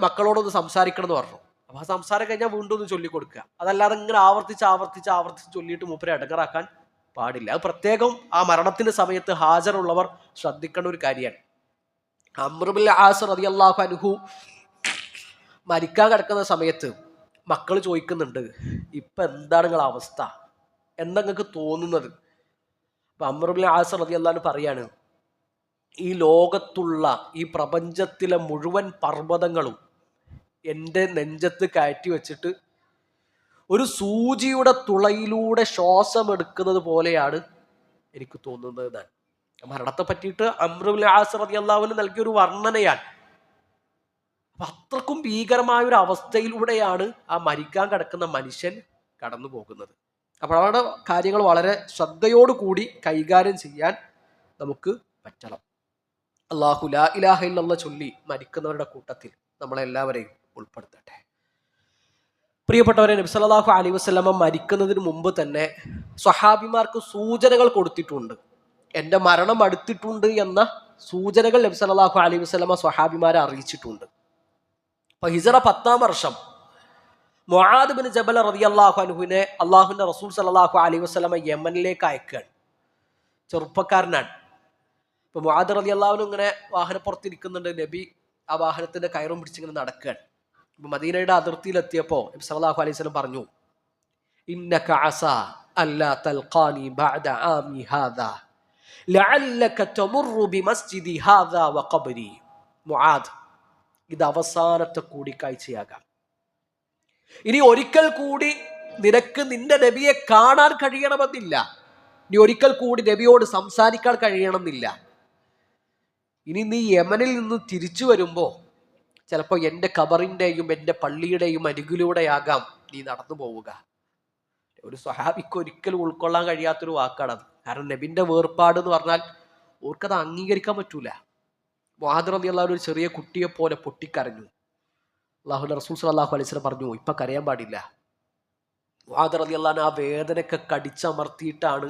മക്കളോടൊന്ന് സംസാരിക്കണം എന്ന് പറഞ്ഞു. അപ്പൊ ആ സംസാരം കഴിഞ്ഞാൽ വീണ്ടും ഒന്ന് ചൊല്ലിക്കൊടുക്കുക. അതല്ലാതെ ഇങ്ങനെ ആവർത്തിച്ച് ചൊല്ലിയിട്ട് മൂപ്പരെ അടങ്ങറാക്കാൻ പാടില്ല. അത് പ്രത്യേകം ആ മരണത്തിന്റെ സമയത്ത് ഹാജറുള്ളവർ ശ്രദ്ധിക്കേണ്ട ഒരു കാര്യമാണ്. അംർ ഇബ്നുൽ ആസ് റളിയല്ലാഹു അൻഹു മരിക്കാൻ കിടക്കുന്ന സമയത്ത് മക്കൾ ചോദിക്കുന്നുണ്ട്, ഇപ്പൊ എന്താണ് നിങ്ങളുടെ അവസ്ഥ, എന്താ നിങ്ങൾക്ക് തോന്നുന്നത്? അപ്പൊ അംർ ഇബ്നുൽ ആസ് റളിയല്ലാഹു അൻഹു പറയാണ്, ഈ ലോകത്തുള്ള ഈ പ്രപഞ്ചത്തിലെ മുഴുവൻ പർവ്വതങ്ങളും എൻ്റെ നെഞ്ചത്ത് കയറ്റി വെച്ചിട്ട് ഒരു സൂചിയുടെ തുളയിലൂടെ ശ്വാസം എടുക്കുന്നത് പോലെയാണ് എനിക്ക് തോന്നുന്നത്. മരണത്തെ പറ്റിയിട്ട് അംർ ഇബ്നുൽ ആസ് റളിയല്ലാഹു അൻഹു നൽകിയൊരു വർണ്ണനയാണ്. അപ്പൊ അത്രക്കും ഭീകരമായ ഒരു അവസ്ഥയിലൂടെയാണ് ആ മരിക്കാൻ കിടക്കുന്ന മനുഷ്യൻ കടന്നു പോകുന്നത്. അപ്പോൾ അവിടെ കാര്യങ്ങൾ വളരെ ശ്രദ്ധയോടുകൂടി കൈകാര്യം ചെയ്യാൻ നമുക്ക് പറ്റണം. അല്ലാഹു ലാ ഇലാഹ ഇല്ലല്ലാഹ് ചൊല്ലി മരിക്കുന്നവരുടെ കൂട്ടത്തിൽ നമ്മളെല്ലാവരെയും ഉൾപ്പെടുത്തട്ടെ. പ്രിയപ്പെട്ടവരെ, നബി സല്ലല്ലാഹു അലൈഹി വസല്ലമ മരിക്കുന്നതിന് മുമ്പ് തന്നെ സ്വഹാബിമാർക്ക് സൂചനകൾ കൊടുത്തിട്ടുണ്ട്. എൻ്റെ മരണം അടുത്തിട്ടുണ്ട് എന്ന സൂചനകൾ നബി സല്ലല്ലാഹു അലൈഹി വസല്ലമ സ്വഹാബിമാരെ അറിയിച്ചിട്ടുണ്ട്. അപ്പൊ ഹിജറ 10-ാം വർഷം മുആദ് ബിൻ ജബൽ റളിയല്ലാഹു അൻഹുവിനെ അള്ളാഹുവിന്റെ റസൂൽ സല്ലല്ലാഹു അലൈഹി വസല്ലമ യമനിലേക്ക് അയക്കുകയാണ്. ചെറുപ്പക്കാരനാണ്. ഇപ്പൊ മുആദ് റളിയല്ലാഹു അൻഹു ഇങ്ങനെ വാഹനപ്പുറത്തിരിക്കുന്നുണ്ട്. നബി ആ വാഹനത്തിന്റെ കയറും പിടിച്ചിങ്ങനെ നടക്കുകയാണ്. ഇപ്പൊ മദീനയുടെ അതിർത്തിയിലെത്തിയപ്പോ നബി സല്ലല്ലാഹു അലൈഹി വസല്ലം പറഞ്ഞു, ഇന്നക അസാ അല്ലാ തൽഖാനി ബഅദ ആമി ഹാദാ ലഅല്ലക തമുറു ബിമസ്ജിദി ഹാദാ വഖബ്രി. മുആദ്, ഇത് അവസാനത്തെ കൂടിക്കാഴ്ചയാകാം. ഇനി ഒരിക്കൽ കൂടി നിനക്ക് നിന്റെ നബിയെ കാണാൻ കഴിയണമെന്നില്ല. ഇനി ഒരിക്കൽ കൂടി നബിയോട് സംസാരിക്കാൻ കഴിയണമെന്നില്ല. ഇനി നീ യമനിൽ നിന്ന് തിരിച്ചു വരുമ്പോ ചിലപ്പോൾ എൻ്റെ ഖബറിൻ്റെയും എൻ്റെ പള്ളിയുടെയും അരികിലൂടെയാകാം നീ നടന്നു പോവുക. ഒരു സ്വഹാബിക്ക് ഒരിക്കലും ഉൾക്കൊള്ളാൻ കഴിയാത്തൊരു വാക്കാണത്. കാരണം നബിന്റെ വേർപാട് എന്ന് പറഞ്ഞാൽ ഓർക്കത് അംഗീകരിക്കാൻ പറ്റൂല. മുആദ് റളിയല്ലാഹു അൻഹു ഒരു ചെറിയ കുട്ടിയെ പോലെ പൊട്ടിക്കരഞ്ഞു. അല്ലാഹുവിന്റെ റസൂൽ സല്ലല്ലാഹു അലൈഹി വസല്ലം പറഞ്ഞു, ഇപ്പൊ കരയാൻ പാടില്ല. മുആദ് റളിയല്ലാഹു അൻഹു ആ വേദനയൊക്കെ കടിച്ചമർത്തിയിട്ടാണ്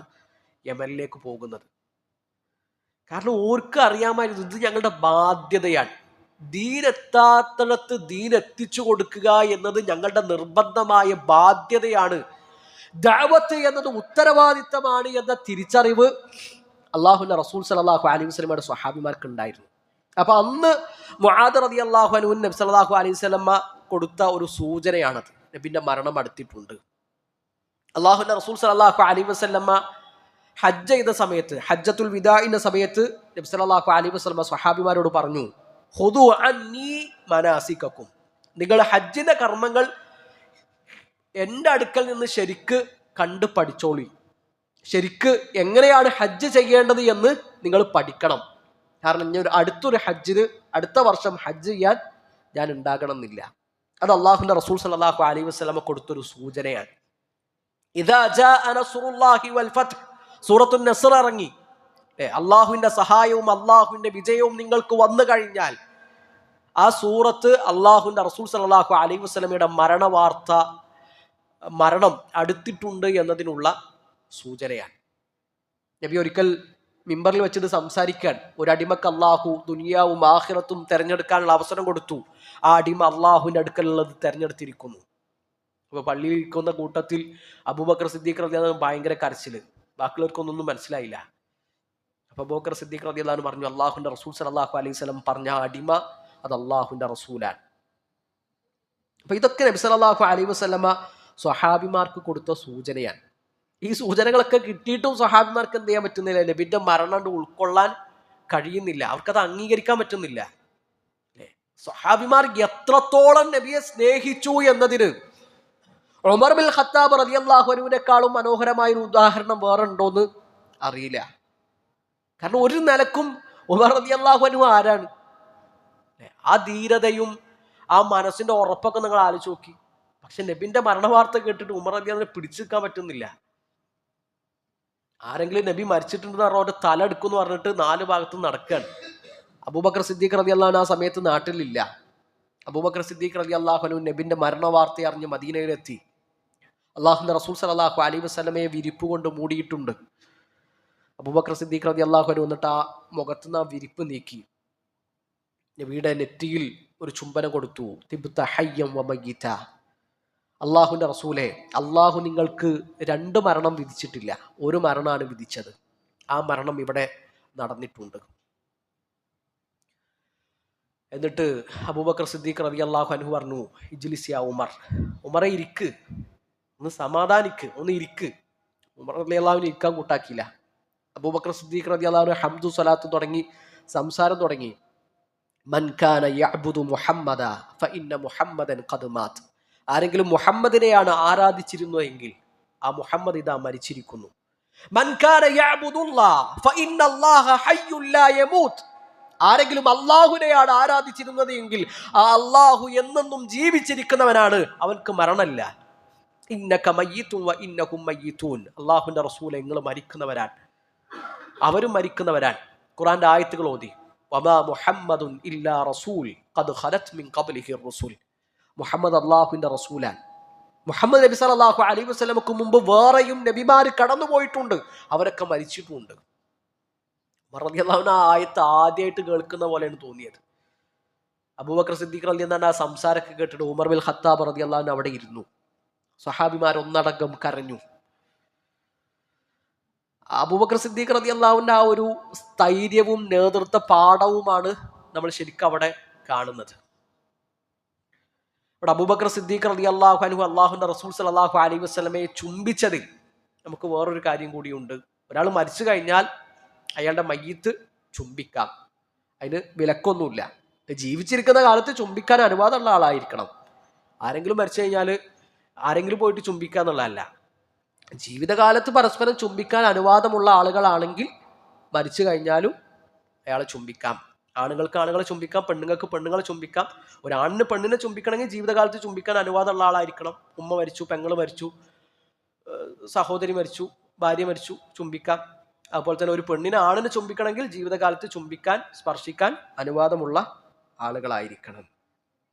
യമനിലേക്ക് പോകുന്നത്. കാരണം ഓർക്ക് അറിയാമായിരുന്നു ഇത് ഞങ്ങളുടെ ബാധ്യതയാണ്. ദീനെത്താത്തിടത്ത് ദീൻ എത്തിച്ചു കൊടുക്കുക എന്നത് ഞങ്ങളുടെ നിർബന്ധമായ ബാധ്യതയാണ്. ദഅവത്ത് എന്നത് ഉത്തരവാദിത്തമാണ് എന്ന തിരിച്ചറിവ് അല്ലാഹുവിന്റെ റസൂൽ സല്ലല്ലാഹു അലൈഹി വസല്ലമയുടെ സ്വഹാബിമാർക്ക് ഉണ്ടായിരുന്നു. അപ്പൊ അന്ന് മുആദ് റളിയല്ലാഹു അൻഹു നബി സല്ലല്ലാഹു അലൈഹി വസല്ലമ കൊടുത്ത ഒരു സൂചനയാണത്. നബിന്റെ മരണം അടുത്തിട്ടുണ്ട്. അല്ലാഹുവിന്റെ റസൂൽ സല്ലല്ലാഹു അലൈഹി വസല്ലമ ഹജ്ജ് ചെയ്ത സമയത്ത്, ഹജ്ജത്തുൽ വിദാഇന്റെ സമയത്ത് നബി സല്ലല്ലാഹു അലൈഹി വസല്ലമ സ്വഹാബിമാരോട് പറഞ്ഞു, ഖുദു അന്നി മനാസികക്കും, നിങ്ങൾ ഹജ്ജിന്റെ കർമ്മങ്ങൾ എൻ്റെ അടുക്കൽ നിന്ന് ശരിക്ക് കണ്ട് പഠിച്ചോളി. ശരിക്ക് എങ്ങനെയാണ് ഹജ്ജ് ചെയ്യേണ്ടത് എന്ന് നിങ്ങൾ പഠിക്കണം. കാരണം ഞാൻ അടുത്തൊരു ഹജ്ജിന് അടുത്ത വർഷം ഹജ്ജ് ചെയ്യാൻ ഞാൻ ഉണ്ടാകണം എന്നില്ല. അത് അള്ളാഹുവിന്റെ റസൂൽ സല്ലല്ലാഹു അലൈഹി വസല്ലമ കൊടുത്തൊരു സൂചനയാണ്. ഇദാ ജാഅ നസ്റുല്ലാഹി വൽ ഫത്ഹ്, സൂറത്തുൻ നസ്ർ ഇറങ്ങി. അള്ളാഹുവിന്റെ സഹായവും അള്ളാഹുവിന്റെ വിജയവും നിങ്ങൾക്ക് വന്നു കഴിഞ്ഞാൽ ആ സൂറത്ത് അള്ളാഹുവിന്റെ റസൂൽ സല്ലല്ലാഹു അലൈഹി വസല്ലമയുടെ മരണം അടുത്തിട്ടുണ്ട് എന്നതിനുള്ള സൂചനയാണ്. നബി ഒരിക്കൽ മിമ്പറിൽ വെച്ചിട്ട് സംസാരിക്കാൻ, ഒരു അടിമക്ക് അള്ളാഹു ദുനിയാവും ആഖിറത്തും തെരഞ്ഞെടുക്കാനുള്ള അവസരം കൊടുത്തു. ആ അടിമ അള്ളാഹുവിന്റെ അടുക്കലുള്ളത് തെരഞ്ഞെടുത്തിരിക്കുന്നു. അപ്പൊ പള്ളിയിൽ ഇരിക്കുന്ന കൂട്ടത്തിൽ അബൂബക്കർ സിദ്ദീഖ് റളിയല്ലാഹു അൻഹു ഭയങ്കര കരച്ചില്. ബാക്കിയുള്ളവർക്കൊന്നും മനസ്സിലായില്ല. അപ്പൊ അബൂബക്കർ സിദ്ദീഖ് റളിയല്ലാഹു അൻഹു പറഞ്ഞു, അള്ളാഹുവിന്റെ റസൂൽ സല്ലല്ലാഹു അലൈഹി വസല്ലം പറഞ്ഞ ആ അടിമ അത് അള്ളാഹുവിന്റെ റസൂലാണ്. അപ്പൊ ഇതൊക്കെ നബി സല്ലല്ലാഹു അലൈഹി വസല്ലമ സ്വഹാബിമാർക്ക് കൊടുത്ത സൂചനയാണ്. ഈ സൂചനകളൊക്കെ കിട്ടിയിട്ടും സ്വഹാബിമാർക്ക് എന്ത് ചെയ്യാൻ പറ്റുന്നില്ല? നബിന്റെ മരണം ഉൾക്കൊള്ളാൻ കഴിയുന്നില്ല. അവർക്കത് അംഗീകരിക്കാൻ പറ്റുന്നില്ല. സ്വഹാബിമാർ എത്രത്തോളം നബിയെ സ്നേഹിച്ചു എന്നതിന് ഉമർ ബിൻ ഖത്താബ് റളിയല്ലാഹു അൻഹുവിനെക്കാളും മനോഹരമായ ഒരു ഉദാഹരണം വേറെ ഉണ്ടോന്ന് അറിയില്ല. കാരണം ഒരു നിലക്കും ഉമർ റളിയല്ലാഹു അൻഹു ആരാണ്? ആ ധീരതയും ആ മനസ്സിന്റെ ഉറപ്പൊക്കെ നിങ്ങൾ ആലോചിച്ച് നോക്കി. പക്ഷെ നബിന്റെ മരണവാർത്ത കേട്ടിട്ട് ഉമർ റളിയല്ലാഹു അൻഹുവിനെ പിടിച്ചു നിൽക്കാൻ പറ്റുന്നില്ല. ആരെങ്കിലും നബി മരിച്ചിട്ടുണ്ടെന്ന് പറഞ്ഞ ഒരു തല എടുക്കുമെന്ന് പറഞ്ഞിട്ട് 4 ഭാഗത്തും നടക്കുകയാണ്. അബൂബക്കർ സിദ്ദീഖ് റളിയല്ലാഹു അൻഹു ആ സമയത്ത് നാട്ടിലില്ല. അബൂബക്കർ സിദ്ദീഖ് റളിയല്ലാഹു അൻഹു നബിന്റെ മരണവാർത്ത അറിഞ്ഞ് മദീനയിലെത്തി. അള്ളാഹുവിന്റെ റസൂൽ സല്ലല്ലാഹു അലൈഹി വസല്ലമയെ വിരിപ്പ് കൊണ്ട് മൂടിയിട്ടുണ്ട്. അബൂബക്കർ സിദ്ദീഖ് റളിയല്ലാഹു അൻഹു വന്നിട്ട് ആ മുഖത്തുനിന്ന് ആ വിരിപ്പ് നീക്കി നബിയുടെ നെറ്റിയിൽ ഒരു ചുംബനം കൊടുത്തു. തിബ്ത ഹയ്യം വമയ്യിത, അള്ളാഹുവിന്റെ റസൂലെ, അള്ളാഹു നിങ്ങൾക്ക് 2 മരണം വിധിച്ചിട്ടില്ല, ഒരു മരണമാണ് വിധിച്ചത്. ആ മരണം ഇവിടെ നടന്നിട്ടുണ്ട്. എന്നിട്ട് അബൂബക്കർ സിദ്ദീഖ് റളിയല്ലാഹു അൻഹു പറഞ്ഞു, ഇജ്ലിസ് യാ ഉമർ, ഉമറെ ഇരിക്ക്, ഒന്ന് സമാധാനിക്ക്, ഒന്ന് ഇരിക്ക്. ഉമർ റളിയല്ലാഹു അൻഹു ഇരിക്കാൻ കൂട്ടാക്കിയില്ല. അബൂബക്കർ സിദ്ദീഖ് റളിയല്ലാഹു അൻഹു ഹംദു സ്വലാത്ത് തുടങ്ങി സംസാരം തുടങ്ങി. മൻ കാന യഅ്ബുദു മുഹമ്മദ ഫഇന്ന മുഹമ്മദൻ ഖദ് മാത്, ആരെങ്കിലും മുഹമ്മദിനെയാണ് ആരാധിച്ചിരുന്നതെങ്കിൽ ആ മുഹമ്മദ് ഇതാ മരിച്ചിരിക്കുന്നു. മൻ കാന യഅ്ബുദുല്ലാഹ ഫഇന്നല്ലാഹ ഹയ്യുൻ ലാ യമൂത്, ആരെങ്കിലും അള്ളാഹുവിനെയാണ് ആരാധിച്ചിരുന്നത് എങ്കിൽ ആ അള്ളാഹു എന്നെന്നും ജീവിച്ചിരിക്കുന്നവനാണ്, അവൻക്ക് മരണമില്ല. ഇന്നക മയ്യിത്തുൻ വ ഇന്നഹും മയ്യിത്തൂൻ. അള്ളാഹുവിന്റെ റസൂലെ, നിങ്ങൾ മരിക്കുന്നവരാണ്, അവരും മരിക്കുന്നവരാണ്. ഖുർആന്റെ ആയത്തുകൾ ഓതി. വമാ മുഹമ്മദുൻ ഇല്ലാ റസൂൽ ഖദ് ഖലത് മിൻ ഖബ്ലിഹി റസൂൽ. മുഹമ്മദ് അള്ളാഹുവിന്റെ റസൂലാണ്. മുഹമ്മദ് നബി സല്ലല്ലാഹു അലൈഹി വസല്ലമക്ക് മുമ്പ് വേറെയും നബിമാർ കടന്നുപോയിട്ടുണ്ട്, അവരൊക്കെ മരിച്ചിട്ടുണ്ട്. റളിയല്ലാഹു അൻഹു ആ ആയത്ത് ആദ്യമായിട്ട് കേൾക്കുന്ന പോലെയാണ് തോന്നിയത്. അബൂബക്കർ സിദ്ദീഖ് റളിയല്ലാഹു അൻഹു ആ സംസാരമൊക്കെ കേട്ടിട്ട് ഉമർ ബിൻ ഖത്താബ് റളിയല്ലാഹു അൻഹു അവിടെ ഇരുന്നു. സ്വഹാബിമാർ ഒന്നടങ്കം കരഞ്ഞു. അബൂബക്കർ സിദ്ദീഖ് റളിയല്ലാഹു അൻഹു ആ ഒരു സ്ഥൈര്യവും നേതൃത്വ പാഠവുമാണ് നമ്മൾ ശരിക്കും അവിടെ കാണുന്നത്. ഇവിടെ അബൂബക്കർ സിദ്ദീഖ് റളിയല്ലാഹു അൻഹു അള്ളാഹുവിന്റെ റസൂൽ സല്ലല്ലാഹു അലൈഹി വസല്ലമയെ ചുംബിച്ചതിൽ നമുക്ക് വേറൊരു കാര്യം കൂടിയുണ്ട്. ഒരാൾ മരിച്ചു കഴിഞ്ഞാൽ അയാളുടെ മയ്യിത്ത് ചുംബിക്കാം, അതിന് വിലക്കൊന്നുമില്ല. ജീവിച്ചിരിക്കുന്ന കാലത്ത് ചുംബിക്കാൻ അനുവാദമുള്ള ആളായിരിക്കണം. ആരെങ്കിലും മരിച്ചു കഴിഞ്ഞാൽ ആരെങ്കിലും പോയിട്ട് ചുംബിക്കുക എന്നുള്ളതല്ല. ജീവിതകാലത്ത് പരസ്പരം ചുംബിക്കാൻ അനുവാദമുള്ള ആളുകളാണെങ്കിൽ മരിച്ചു കഴിഞ്ഞാലും അയാളെ ചുംബിക്കാം. ആണുങ്ങൾക്ക് ആണുങ്ങളെ ചുംബിക്കാം, പെണ്ണുങ്ങൾക്ക് പെണ്ണുങ്ങളെ ചുംബിക്കാം. ഒരാണിന് പെണ്ണിനെ ചുംബിക്കണമെങ്കിൽ ജീവിതകാലത്ത് ചുംബിക്കാൻ അനുവാദമുള്ള ആളായിരിക്കണം. ഉമ്മ മരിച്ചു, പെങ്ങൾ മരിച്ചു, സഹോദരി മരിച്ചു, ഭാര്യ മരിച്ചു, ചുംബിക്കാം. അതുപോലെ തന്നെ ഒരു പെണ്ണിനെ ആണിനെ ചുംബിക്കണമെങ്കിൽ ജീവിതകാലത്ത് ചുംബിക്കാൻ, സ്പർശിക്കാൻ അനുവാദമുള്ള ആളുകളായിരിക്കണം.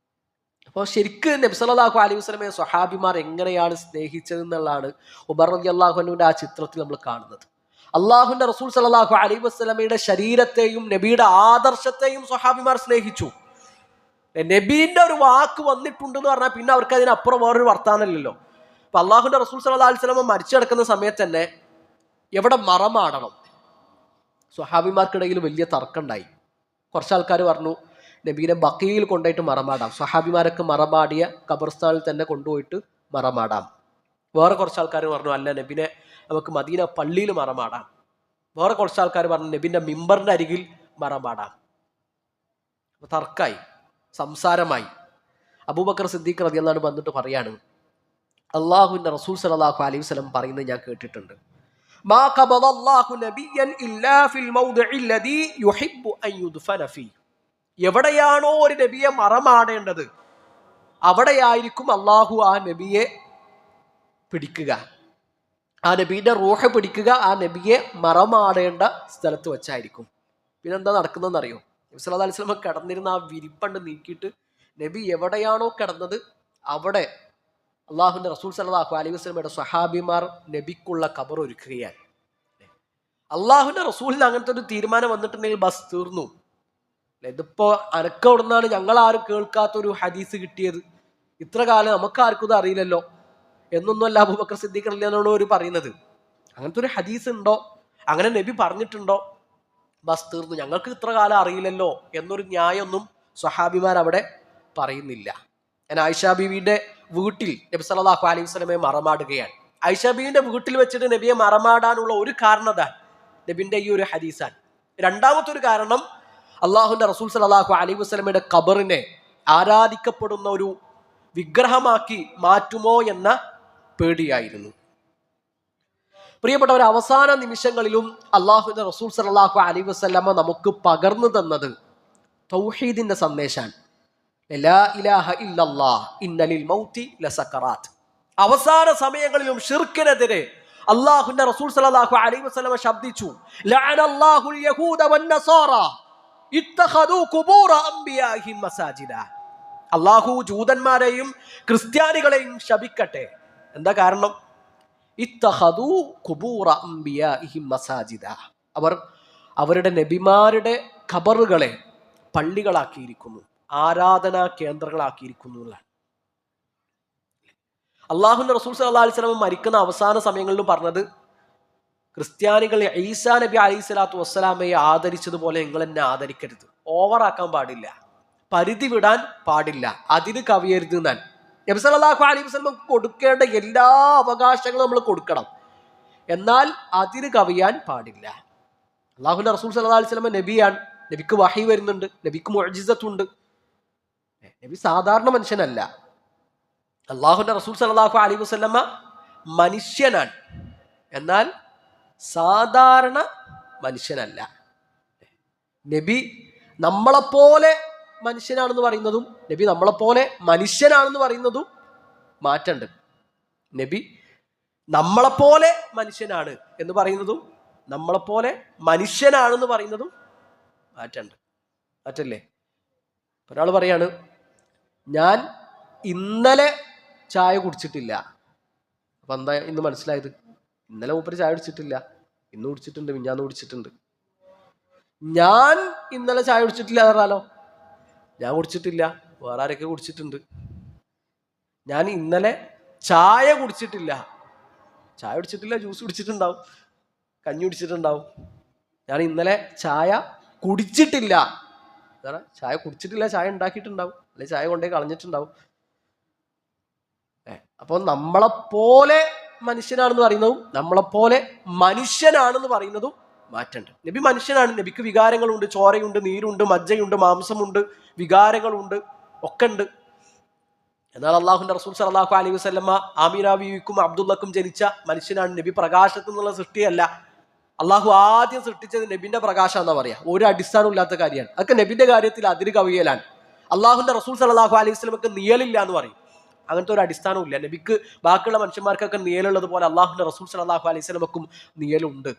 അപ്പോൾ ശരിക്കും നബി സല്ലല്ലാഹു അലൈഹി വസല്ലമയെ സ്വഹാബിമാർ എങ്ങനെയാണ് സ്നേഹിച്ചതെന്നുള്ളതാണ് ഉമർ റളിയല്ലാഹു അൻഹുവിന്റെ ആ ചിത്രത്തിൽ നമ്മൾ കാണുന്നത്. അള്ളാഹുവിന്റെ റസൂൽ സല്ലല്ലാഹു അലൈഹി വസല്ലമയുടെ ശരീരത്തെയും നബിയുടെ ആദർശത്തെയും സ്വഹാബിമാർ സ്നേഹിച്ചു. നബീന്റെ ഒരു വാക്ക് വന്നിട്ടുണ്ടെന്ന് പറഞ്ഞാൽ പിന്നെ അവർക്ക് അതിനപ്പുറം വേറൊരു വർത്താനമില്ലല്ലോ. അപ്പൊ അള്ളാഹുവിന്റെ റസൂൽ സല്ലല്ലാഹു അലൈഹി വസല്ലമ മരിച്ചു കിടക്കുന്ന സമയത്ത് തന്നെ എവിടെ മറമാടണം? സ്വഹാബിമാർക്കിടയിൽ വലിയ തർക്കമുണ്ടായി. കുറച്ചാൾക്കാർ പറഞ്ഞു നബീനെ ബഖീയിൽ കൊണ്ടുപോയിട്ട് മറമാടാം, സ്വഹാബിമാരൊക്കെ മറമാടിയ ഖബർസ്ഥാനിൽ തന്നെ കൊണ്ടുപോയിട്ട് മറമാടാം. വേറെ കുറച്ചാൾക്കാർ പറഞ്ഞു അല്ല, നബിനെ നമുക്ക് മദീന പള്ളിയിൽ മറമാടാം. വേറെ കുറച്ചാൾക്കാർ പറഞ്ഞു നബിന്റെ മിമ്പറിന്റെ അരികിൽ മറമാടാം. തർക്കായി, സംസാരമായി. അബൂബക്കർ സിദ്ദീഖ് റളിയല്ലാഹു അൻഹു വന്നിട്ട് പറയാണ്, അള്ളാഹുവിന്റെ റസൂൽ സല്ലല്ലാഹു അലൈഹി വസല്ലം പറയുന്നത് ഞാൻ കേട്ടിട്ടുണ്ട്. മാ ഖബദല്ലാഹു നബിയ്യൻ ഇല്ലാ ഫിൽ മൗദിഇ അല്ലദീ യുഹിബ്ബു അൻ യുദ്ഫന ഫീ. എവിടെയാണോ ഒരു നബിയെ മറമാടേണ്ടത് അവിടെയായിരിക്കും അള്ളാഹു ആ നബിയെ പിടിക്കുക, ആ നബിയുടെ റൂഹ് പിടിക്കുക, ആ നബിയെ മറമാടേണ്ട സ്ഥലത്ത് വെച്ചായിരിക്കും. പിന്നെന്താ നടക്കുന്നതെന്ന് അറിയോ? നബി സല്ലല്ലാഹു അലൈഹി വസല്ലം കിടന്നിരുന്ന ആ വിരിപ്പണ്ട് നീക്കിയിട്ട് നബി എവിടെയാണോ കിടന്നത് അവിടെ അള്ളാഹുവിന്റെ റസൂൽ സല്ലല്ലാഹു അലൈഹി വസല്ലമയുടെ സ്വഹാബിമാർ നബിക്കുള്ള ഖബർ ഒരുക്കുകയാണ്. അള്ളാഹുവിന്റെ റസൂലിന് അങ്ങനത്തെ ഒരു തീരുമാനം വന്നിട്ടുണ്ടെങ്കിൽ ബസ് തീർന്നു. ഇതിപ്പോ അനക്കവിടുന്നാണ് ഞങ്ങൾ ആരും കേൾക്കാത്തൊരു ഹദീസ് കിട്ടിയത്, ഇത്ര കാലം നമുക്ക് ആർക്കും ഇത് അറിയില്ലല്ലോ എന്നൊന്നുമല്ല അബൂബക്കർ സിദ്ദീഖ് റളിയല്ലാഹു അൻഹു പറയുന്നത്. അങ്ങനത്തെ ഒരു ഹദീസ് ഉണ്ടോ, അങ്ങനെ നബി പറഞ്ഞിട്ടുണ്ടോ? ബസ് തീർന്നു, ഞങ്ങൾക്ക് ഇത്ര കാലം അറിയില്ലല്ലോ എന്നൊരു ന്യായമൊന്നും സ്വഹാബിമാർ അവിടെ പറയുന്നില്ല. ഞാൻ ആയിഷ ബീവിയുടെ വീട്ടിൽ നബി സല്ലല്ലാഹു അലൈഹി വസല്ലമയെ മറമാടുകയാണ്. ആയിഷ ബീവിന്റെ വീട്ടിൽ വെച്ചിട്ട് നബിയെ മറമാടാനുള്ള ഒരു കാരണതാണ് നബിന്റെ ഈ ഒരു ഹദീസാണ്. രണ്ടാമത്തെ ഒരു കാരണം അള്ളാഹുവിന്റെ റസൂൽ സല്ലല്ലാഹു അലൈഹി വസല്ലമയുടെ ഖബറിനെ ആരാധിക്കപ്പെടുന്ന ഒരു വിഗ്രഹമാക്കി മാറ്റുമോ എന്ന പേടിയായിരുന്നു. പ്രിയപ്പെട്ടവർ, അവസാന നിമിഷങ്ങളിലും അള്ളാഹുവിന്റെ റസൂൽ സല്ലല്ലാഹു അലൈഹി വസല്ലമ നമുക്ക് പകർന്നു തന്നത് തൗഹീദിന്റെ സന്ദേശമാണ്. ലാ ഇലാഹ ഇല്ലല്ലാഹ് ഇന്ന ലിൽ മൗതി ലസക്കറാത്ത്. അവസാന സമയങ്ങളിലും ശിർക്കിനെതിരെ അള്ളാഹുവിന്റെ റസൂൽ സല്ലല്ലാഹു അലൈഹി വസല്ലമ ശബ്ദിച്ചു, ലഅനല്ലാഹുൽ യഹൂദ വന്നസാറ ഇത്തഖദൂ ഖുബൂറ അംബിയാഹിം മസാജിദ. അള്ളാഹു ജൂതന്മാരെയും ക്രിസ്ത്യാനികളെയും ശപിക്കട്ടെ. എന്താ കാരണം? ഇത്തഖദൂ ഖുബൂറ അംബിയാഹിം മസാജിദ. അവർ അവരുടെ നബിമാരുടെ ഖബറുകളെ പള്ളികളാക്കിയിരിക്കുന്നു, ആരാധനാ കേന്ദ്രങ്ങളാക്കിയിരിക്കുന്നു എന്നാണ്. അള്ളാഹുവിന്റെ റസൂൽ സല്ലല്ലാഹു അലൈഹി വസല്ലം മരിക്കുന്ന അവസാന സമയങ്ങളിലും പറഞ്ഞത്, ക്രിസ്ത്യാനികൾ ഈസാ നബി അലൈഹി സ്വലാത്തു വസ്സലാമയെ ആദരിച്ചതുപോലെ നിങ്ങൾ എന്നെ ആദരിക്കരുത്. ഓവറാക്കാൻ പാടില്ല, പരിധി വിടാൻ പാടില്ല, അതിന് കവിയരുത് എന്നാണ്. നബി സല്ലല്ലാഹു അലൈഹി വസല്ലം കൊടുക്കേണ്ട എല്ലാ അവകാശങ്ങളും നമ്മൾ കൊടുക്കണം, എന്നാൽ അതിന് കവിയാൻ പാടില്ല. അള്ളാഹുവിന്റെ റസൂൽ സല്ലല്ലാഹു അലൈഹി വസല്ലം നബിയാണ്, നബിക്ക് വഹി വരുന്നുണ്ട്, നബിക്ക് മുഅ്ജിസത്തുണ്ട്. നബി സാധാരണ മനുഷ്യനല്ല. അള്ളാഹുവിന്റെ റസൂൽ സല്ലല്ലാഹു അലൈഹി വസല്ലമ മനുഷ്യനാണ്, എന്നാൽ സാധാരണ മനുഷ്യനല്ല. നബി നമ്മളെപ്പോലെ മനുഷ്യനാണെന്ന് പറയുന്നതും നബി നമ്മളെപ്പോലെ മനുഷ്യനാണെന്ന് പറയുന്നതും മാറ്റമുണ്ട്. നബി നമ്മളെപ്പോലെ മനുഷ്യനാണ് എന്ന് പറയുന്നതും നമ്മളെപ്പോലെ മനുഷ്യനാണെന്ന് പറയുന്നതും മാറ്റല്ലേ? ഒരാൾ പറയാണ്, ഞാൻ ഇന്നലെ ചായ കുടിച്ചിട്ടില്ല. അപ്പൊ എന്താ ഇന്ന് മനസ്സിലായത്? ഇന്നലെ മൂപ്പര് ചായ കുടിച്ചിട്ടില്ല, ഇന്ന് കുടിച്ചിട്ടുണ്ട്, മിഞ്ഞാന്ന് കുടിച്ചിട്ടുണ്ട്. ഞാൻ ഇന്നലെ ചായ കുടിച്ചിട്ടില്ല എന്ന് പറഞ്ഞാലോ, ഞാൻ കുടിച്ചിട്ടില്ല, വേറെ ആരൊക്കെ കുടിച്ചിട്ടുണ്ട്. ഞാൻ ഇന്നലെ ചായ കുടിച്ചിട്ടില്ല, ജ്യൂസ് കുടിച്ചിട്ടുണ്ടാവും, കഞ്ഞി കുടിച്ചിട്ടുണ്ടാവും. ഞാൻ ഇന്നലെ ചായ കുടിച്ചിട്ടില്ല, ചായ കുടിച്ചിട്ടില്ല, ചായ ഉണ്ടാക്കിയിട്ടുണ്ടാവും, അല്ലെങ്കിൽ ചായ കൊണ്ടേ കളഞ്ഞിട്ടുണ്ടാവും. അപ്പോൾ നമ്മളെപ്പോലെ മനുഷ്യനാണെന്ന് പറയുന്നതും നമ്മളെപ്പോലെ മനുഷ്യനാണെന്ന് പറയുന്നതും മാറ്റമുണ്ട്. നബി മനുഷ്യനാണ്, നബിക്ക് വികാരങ്ങളുണ്ട്, ചോരയുണ്ട്, നീരുണ്ട്, മജ്ജയുണ്ട്, മാംസമുണ്ട്, വികാരങ്ങളുണ്ട്, ഒക്കെ ഉണ്ട്. എന്നാൽ അള്ളാഹുന്റെ റസൂൽ സല്ലല്ലാഹു അലൈഹി വസല്ലമ ആമിന ബീവിക്കും അബ്ദുള്ളക്കും ജനിച്ച മനുഷ്യനാണ്. നബി പ്രകാശത്തു നിന്നുള്ള സൃഷ്ടിയല്ല. അള്ളാഹു ആദ്യം സൃഷ്ടിച്ചത് നബിന്റെ പ്രകാശം എന്നാ പറയാ. ഒരു അടിസ്ഥാനവും ഇല്ലാത്ത കാര്യമാണ്. അതൊക്കെ നബിന്റെ കാര്യത്തിൽ അതിര് കവിയലാണ്. അള്ളാഹുന്റെ റസൂൽ സല്ലല്ലാഹു അലൈഹി വസല്ലമക്ക് നിഴലില്ല എന്ന് പറയും. അങ്ങനത്തെ ഒരു അടിസ്ഥാനവും ഇല്ല. നബിക്ക് ബാക്കിയുള്ള മനുഷ്യന്മാർക്കൊക്കെ നിഴലുള്ളത് പോലെ അള്ളാഹുന്റെ റസൂൽ സല്ലല്ലാഹു അലൈഹി വസല്ലമക്കും നിഴലുണ്ട്.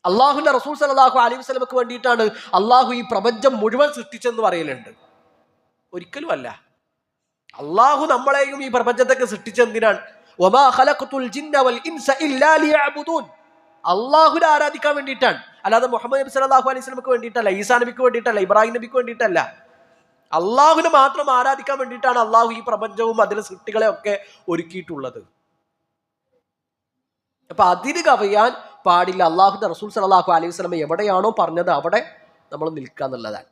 അള്ളാഹുന്റെ റസൂൽ സല്ലല്ലാഹു അലൈഹി വസല്ലമക്ക് വേണ്ടിയിട്ടാണ് അള്ളാഹു ഈ പ്രപഞ്ചം മുഴുവൻ സൃഷ്ടിച്ചെന്ന് പറയലുണ്ട്. ഒരിക്കലും അല്ല. അള്ളാഹു നമ്മളെയും ഈ പ്രപഞ്ചത്തൊക്കെ സൃഷ്ടിച്ചെന്തിനാണ്? വമാ ഖലഖതുൽ ജിന്ന വൽ ഇൻസ ഇല്ലാ ലിയഅ്ബുദൂൻ. അള്ളാഹുവിനെ ആരാധിക്കാൻ വേണ്ടിയിട്ടാണ്, അല്ലാതെ മുഹമ്മദ് നബി സല്ലല്ലാഹു അലൈഹി വസല്ലമക്ക് വേണ്ടിയിട്ടല്ല, ഈസാ നബിക്ക് വേണ്ടിയിട്ടല്ല, ഇബ്രാഹിം നബിക്ക് വേണ്ടിയിട്ടല്ല. അള്ളാഹുവിനെ മാത്രം ആരാധിക്കാൻ വേണ്ടിയിട്ടാണ് അള്ളാഹു ഈ പ്രപഞ്ചവും അതിലെ സൃഷ്ടികളെ ഒക്കെ ഒരുക്കിയിട്ടുള്ളത്. അപ്പൊ അതിന് കവിയാൻ പാടില്ല. അള്ളാഹുന്റെ റസൂൽ സല്ലല്ലാഹു അലൈഹി വസല്ലം എവിടെയാണോ പറഞ്ഞത് അവിടെ നമ്മൾ നിൽക്കുക എന്നുള്ളതാണ്.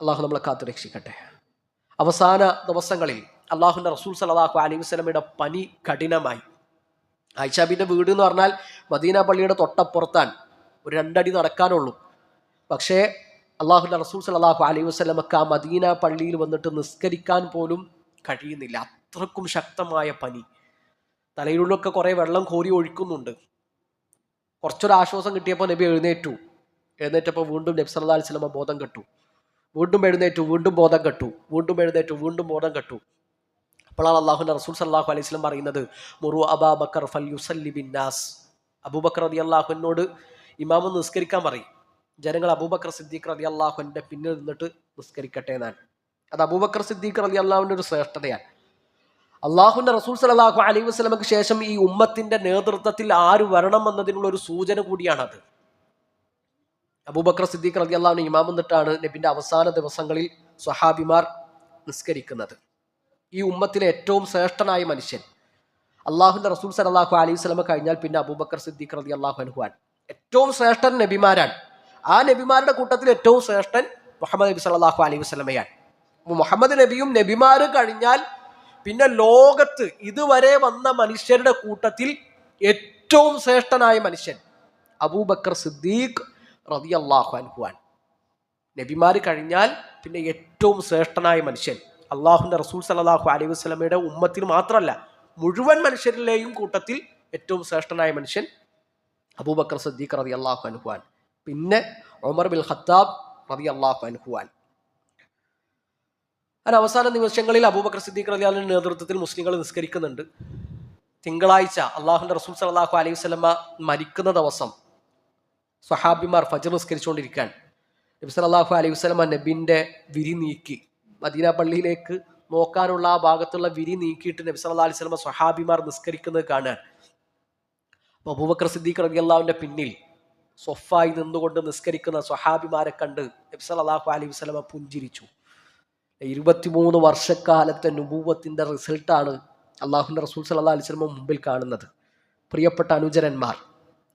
അള്ളാഹു നമ്മളെ കാത്തു രക്ഷിക്കട്ടെ. അവസാന ദിവസങ്ങളിൽ അള്ളാഹുന്റെ റസൂൽ സല്ലല്ലാഹു അലൈഹി വസല്ലമയുടെ പനി കഠിനമായി. ആയിഷാബിന്റെ വീട് എന്ന് പറഞ്ഞാൽ മദീന പള്ളിയുടെ തൊട്ടപ്പുറത്താണ്, ഒരു 2 അടി നടക്കാനുള്ളൂ. പക്ഷേ അള്ളാഹുന്റെ റസൂൽ സല്ലല്ലാഹു അലൈഹി വസല്ലമക്ക് ആ മദീന പള്ളിയിൽ വന്നിട്ട് നിസ്കരിക്കാൻ പോലും കഴിയുന്നില്ല. അത്രക്കും ശക്തമായ പനി. തലയിലൊക്കെ കുറെ വെള്ളം കോരി ഒഴിക്കുന്നുണ്ട്. കുറച്ചൊരു ആശ്വാസം കിട്ടിയപ്പോൾ നബി എഴുന്നേറ്റപ്പോൾ വീണ്ടും നബി സല്ലല്ലാഹു അലൈഹി വസല്ലമ ബോധം കെട്ടു. വീണ്ടും എഴുന്നേറ്റു, വീണ്ടും ബോധം കെട്ടു, വീണ്ടും എഴുന്നേറ്റു, വീണ്ടും ബോധം കെട്ടു. അപ്പോഴാണ് അള്ളാഹുന്റെ റസൂൽ സല്ലല്ലാഹു അലൈഹി വസല്ലം പറയുന്നത്, മുറു അബൂബക്കർ ഫൽയുസല്ലി ബിന്നാസ്. അബൂബക്കർ റളിയല്ലാഹു അൻഹുവോട് ഇമാമ് നിസ്കരിക്കാൻ പറയും. ജനങ്ങൾ അബൂബക്കർ സിദ്ദീഖ് റളിയല്ലാഹു അൻഹുവിന്റെ പിന്നിൽ നിന്നിട്ട് നിസ്കരിക്കട്ടെ എന്നാണ്. അത് അബൂബക്കർ സിദ്ദീഖ് റളിയല്ലാഹുവിന്റെ ഒരു ശ്രേഷ്ഠതയാണ്. അള്ളാഹുന്റെ റസൂൽ സല്ലല്ലാഹു അലൈഹി വസല്ലമക്ക് ശേഷം ഈ ഉമ്മത്തിന്റെ നേതൃത്വത്തിൽ ആര് വരണം എന്നതിനുള്ള ഒരു സൂചന കൂടിയാണത്. അബൂബക്കർ സിദ്ദീഖ് റളിയല്ലാഹു അൻഹു ഇമാം എന്നിട്ടാണ് നബിന്റെ അവസാന ദിവസങ്ങളിൽ സ്വഹാബിമാർ നിസ്കരിക്കുന്നത്. ഈ ഉമ്മത്തിലെ ഏറ്റവും ശ്രേഷ്ഠനായ മനുഷ്യൻ അള്ളാഹുന്റെ റസൂൽ സല്ലല്ലാഹു അലൈഹി വസല്ലമ കഴിഞ്ഞാൽ പിന്നെ അബൂബക്കർ സിദ്ദീഖ് റളിയല്ലാഹു അൻഹു ആണ്. ഏറ്റവും ശ്രേഷ്ഠൻ നബിമാരാണ്. ആ നബിമാരുടെ കൂട്ടത്തിൽ ഏറ്റവും ശ്രേഷ്ഠൻ മുഹമ്മദ് നബി സല്ലല്ലാഹു അലൈഹി വസല്ലമയാണ്. മുഹമ്മദ് നബിയും നബിമാര് കഴിഞ്ഞാൽ പിന്നെ ലോകത്ത് ഇതുവരെ വന്ന മനുഷ്യരുടെ കൂട്ടത്തിൽ ഏറ്റവും ശ്രേഷ്ഠനായ മനുഷ്യൻ അബൂബക്കർ സിദ്ദീഖ് റളിയല്ലാഹു അൻഹു ആണ്. നബിമാര് കഴിഞ്ഞാൽ പിന്നെ ഏറ്റവും ശ്രേഷ്ഠനായ മനുഷ്യൻ അള്ളാഹുന്റെ റസൂൽ സല്ലല്ലാഹു അലൈഹി വസല്ലമയുടെ ഉമ്മത്തിൽ മാത്രമല്ല മുഴുവൻ മനുഷ്യരിലെയും കൂട്ടത്തിൽ ഏറ്റവും ശ്രേഷ്ഠനായ മനുഷ്യൻ അബൂബക്കർ സിദ്ദീഖ് റളിയല്ലാഹു അൻഹു ആണ്. പിന്നെ ഉമർ ബിൻ ഖത്താബ് റളിയല്ലാഹു അൻഹു ആണ്. അവസാന നിമിഷങ്ങളിൽ അബൂബക്കർ സിദ്ദീഖ് റളിയല്ലാഹു അൻഹുവിന്റെ നേതൃത്വത്തിൽ മുസ്ലിങ്ങൾ നിസ്കരിക്കുന്നുണ്ട്. തിങ്കളാഴ്ച അള്ളാഹുന്റെ റസൂൽ സല്ലല്ലാഹു അലൈഹി വസല്ലമ മരിക്കുന്ന ദിവസം സ്വഹാബിമാർ ഫജ്ർ നിസ്കരിച്ചുകൊണ്ടിരിക്കാൻ നബി സല്ലല്ലാഹു അലൈഹി വസല്ലമ നബിന്റെ വിരി നീക്കി മദീന പള്ളിയിലേക്ക് നോക്കാനുള്ള ആ ഭാഗത്തുള്ള വിരി നീക്കിയിട്ട് നബി സല്ലല്ലാഹു അലൈഹി വസല്ലമ സ്വഹാബിമാർ നിസ്കരിക്കുന്നത് കാണാൻ. അപ്പോൾ അബൂബക്കർ സിദ്ദീഖ് റളിയല്ലാഹുവിന്റെ പിന്നിൽ സ്വഫായി നിന്നുകൊണ്ട് നിസ്കരിക്കുന്ന സ്വഹാബിമാരെ കണ്ട് നബി സല്ലല്ലാഹു അലൈഹി വസല്ലമ പുഞ്ചിരിച്ചു. 23 വർഷക്കാലത്തെ നുബൂവത്തിന്റെ റിസൾട്ടാണ് അള്ളാഹുന്റെ റസൂൽ സല്ലല്ലാഹു അലൈഹി വസല്ലമ മുമ്പിൽ കാണുന്നത്. പ്രിയപ്പെട്ട അനുചരന്മാർ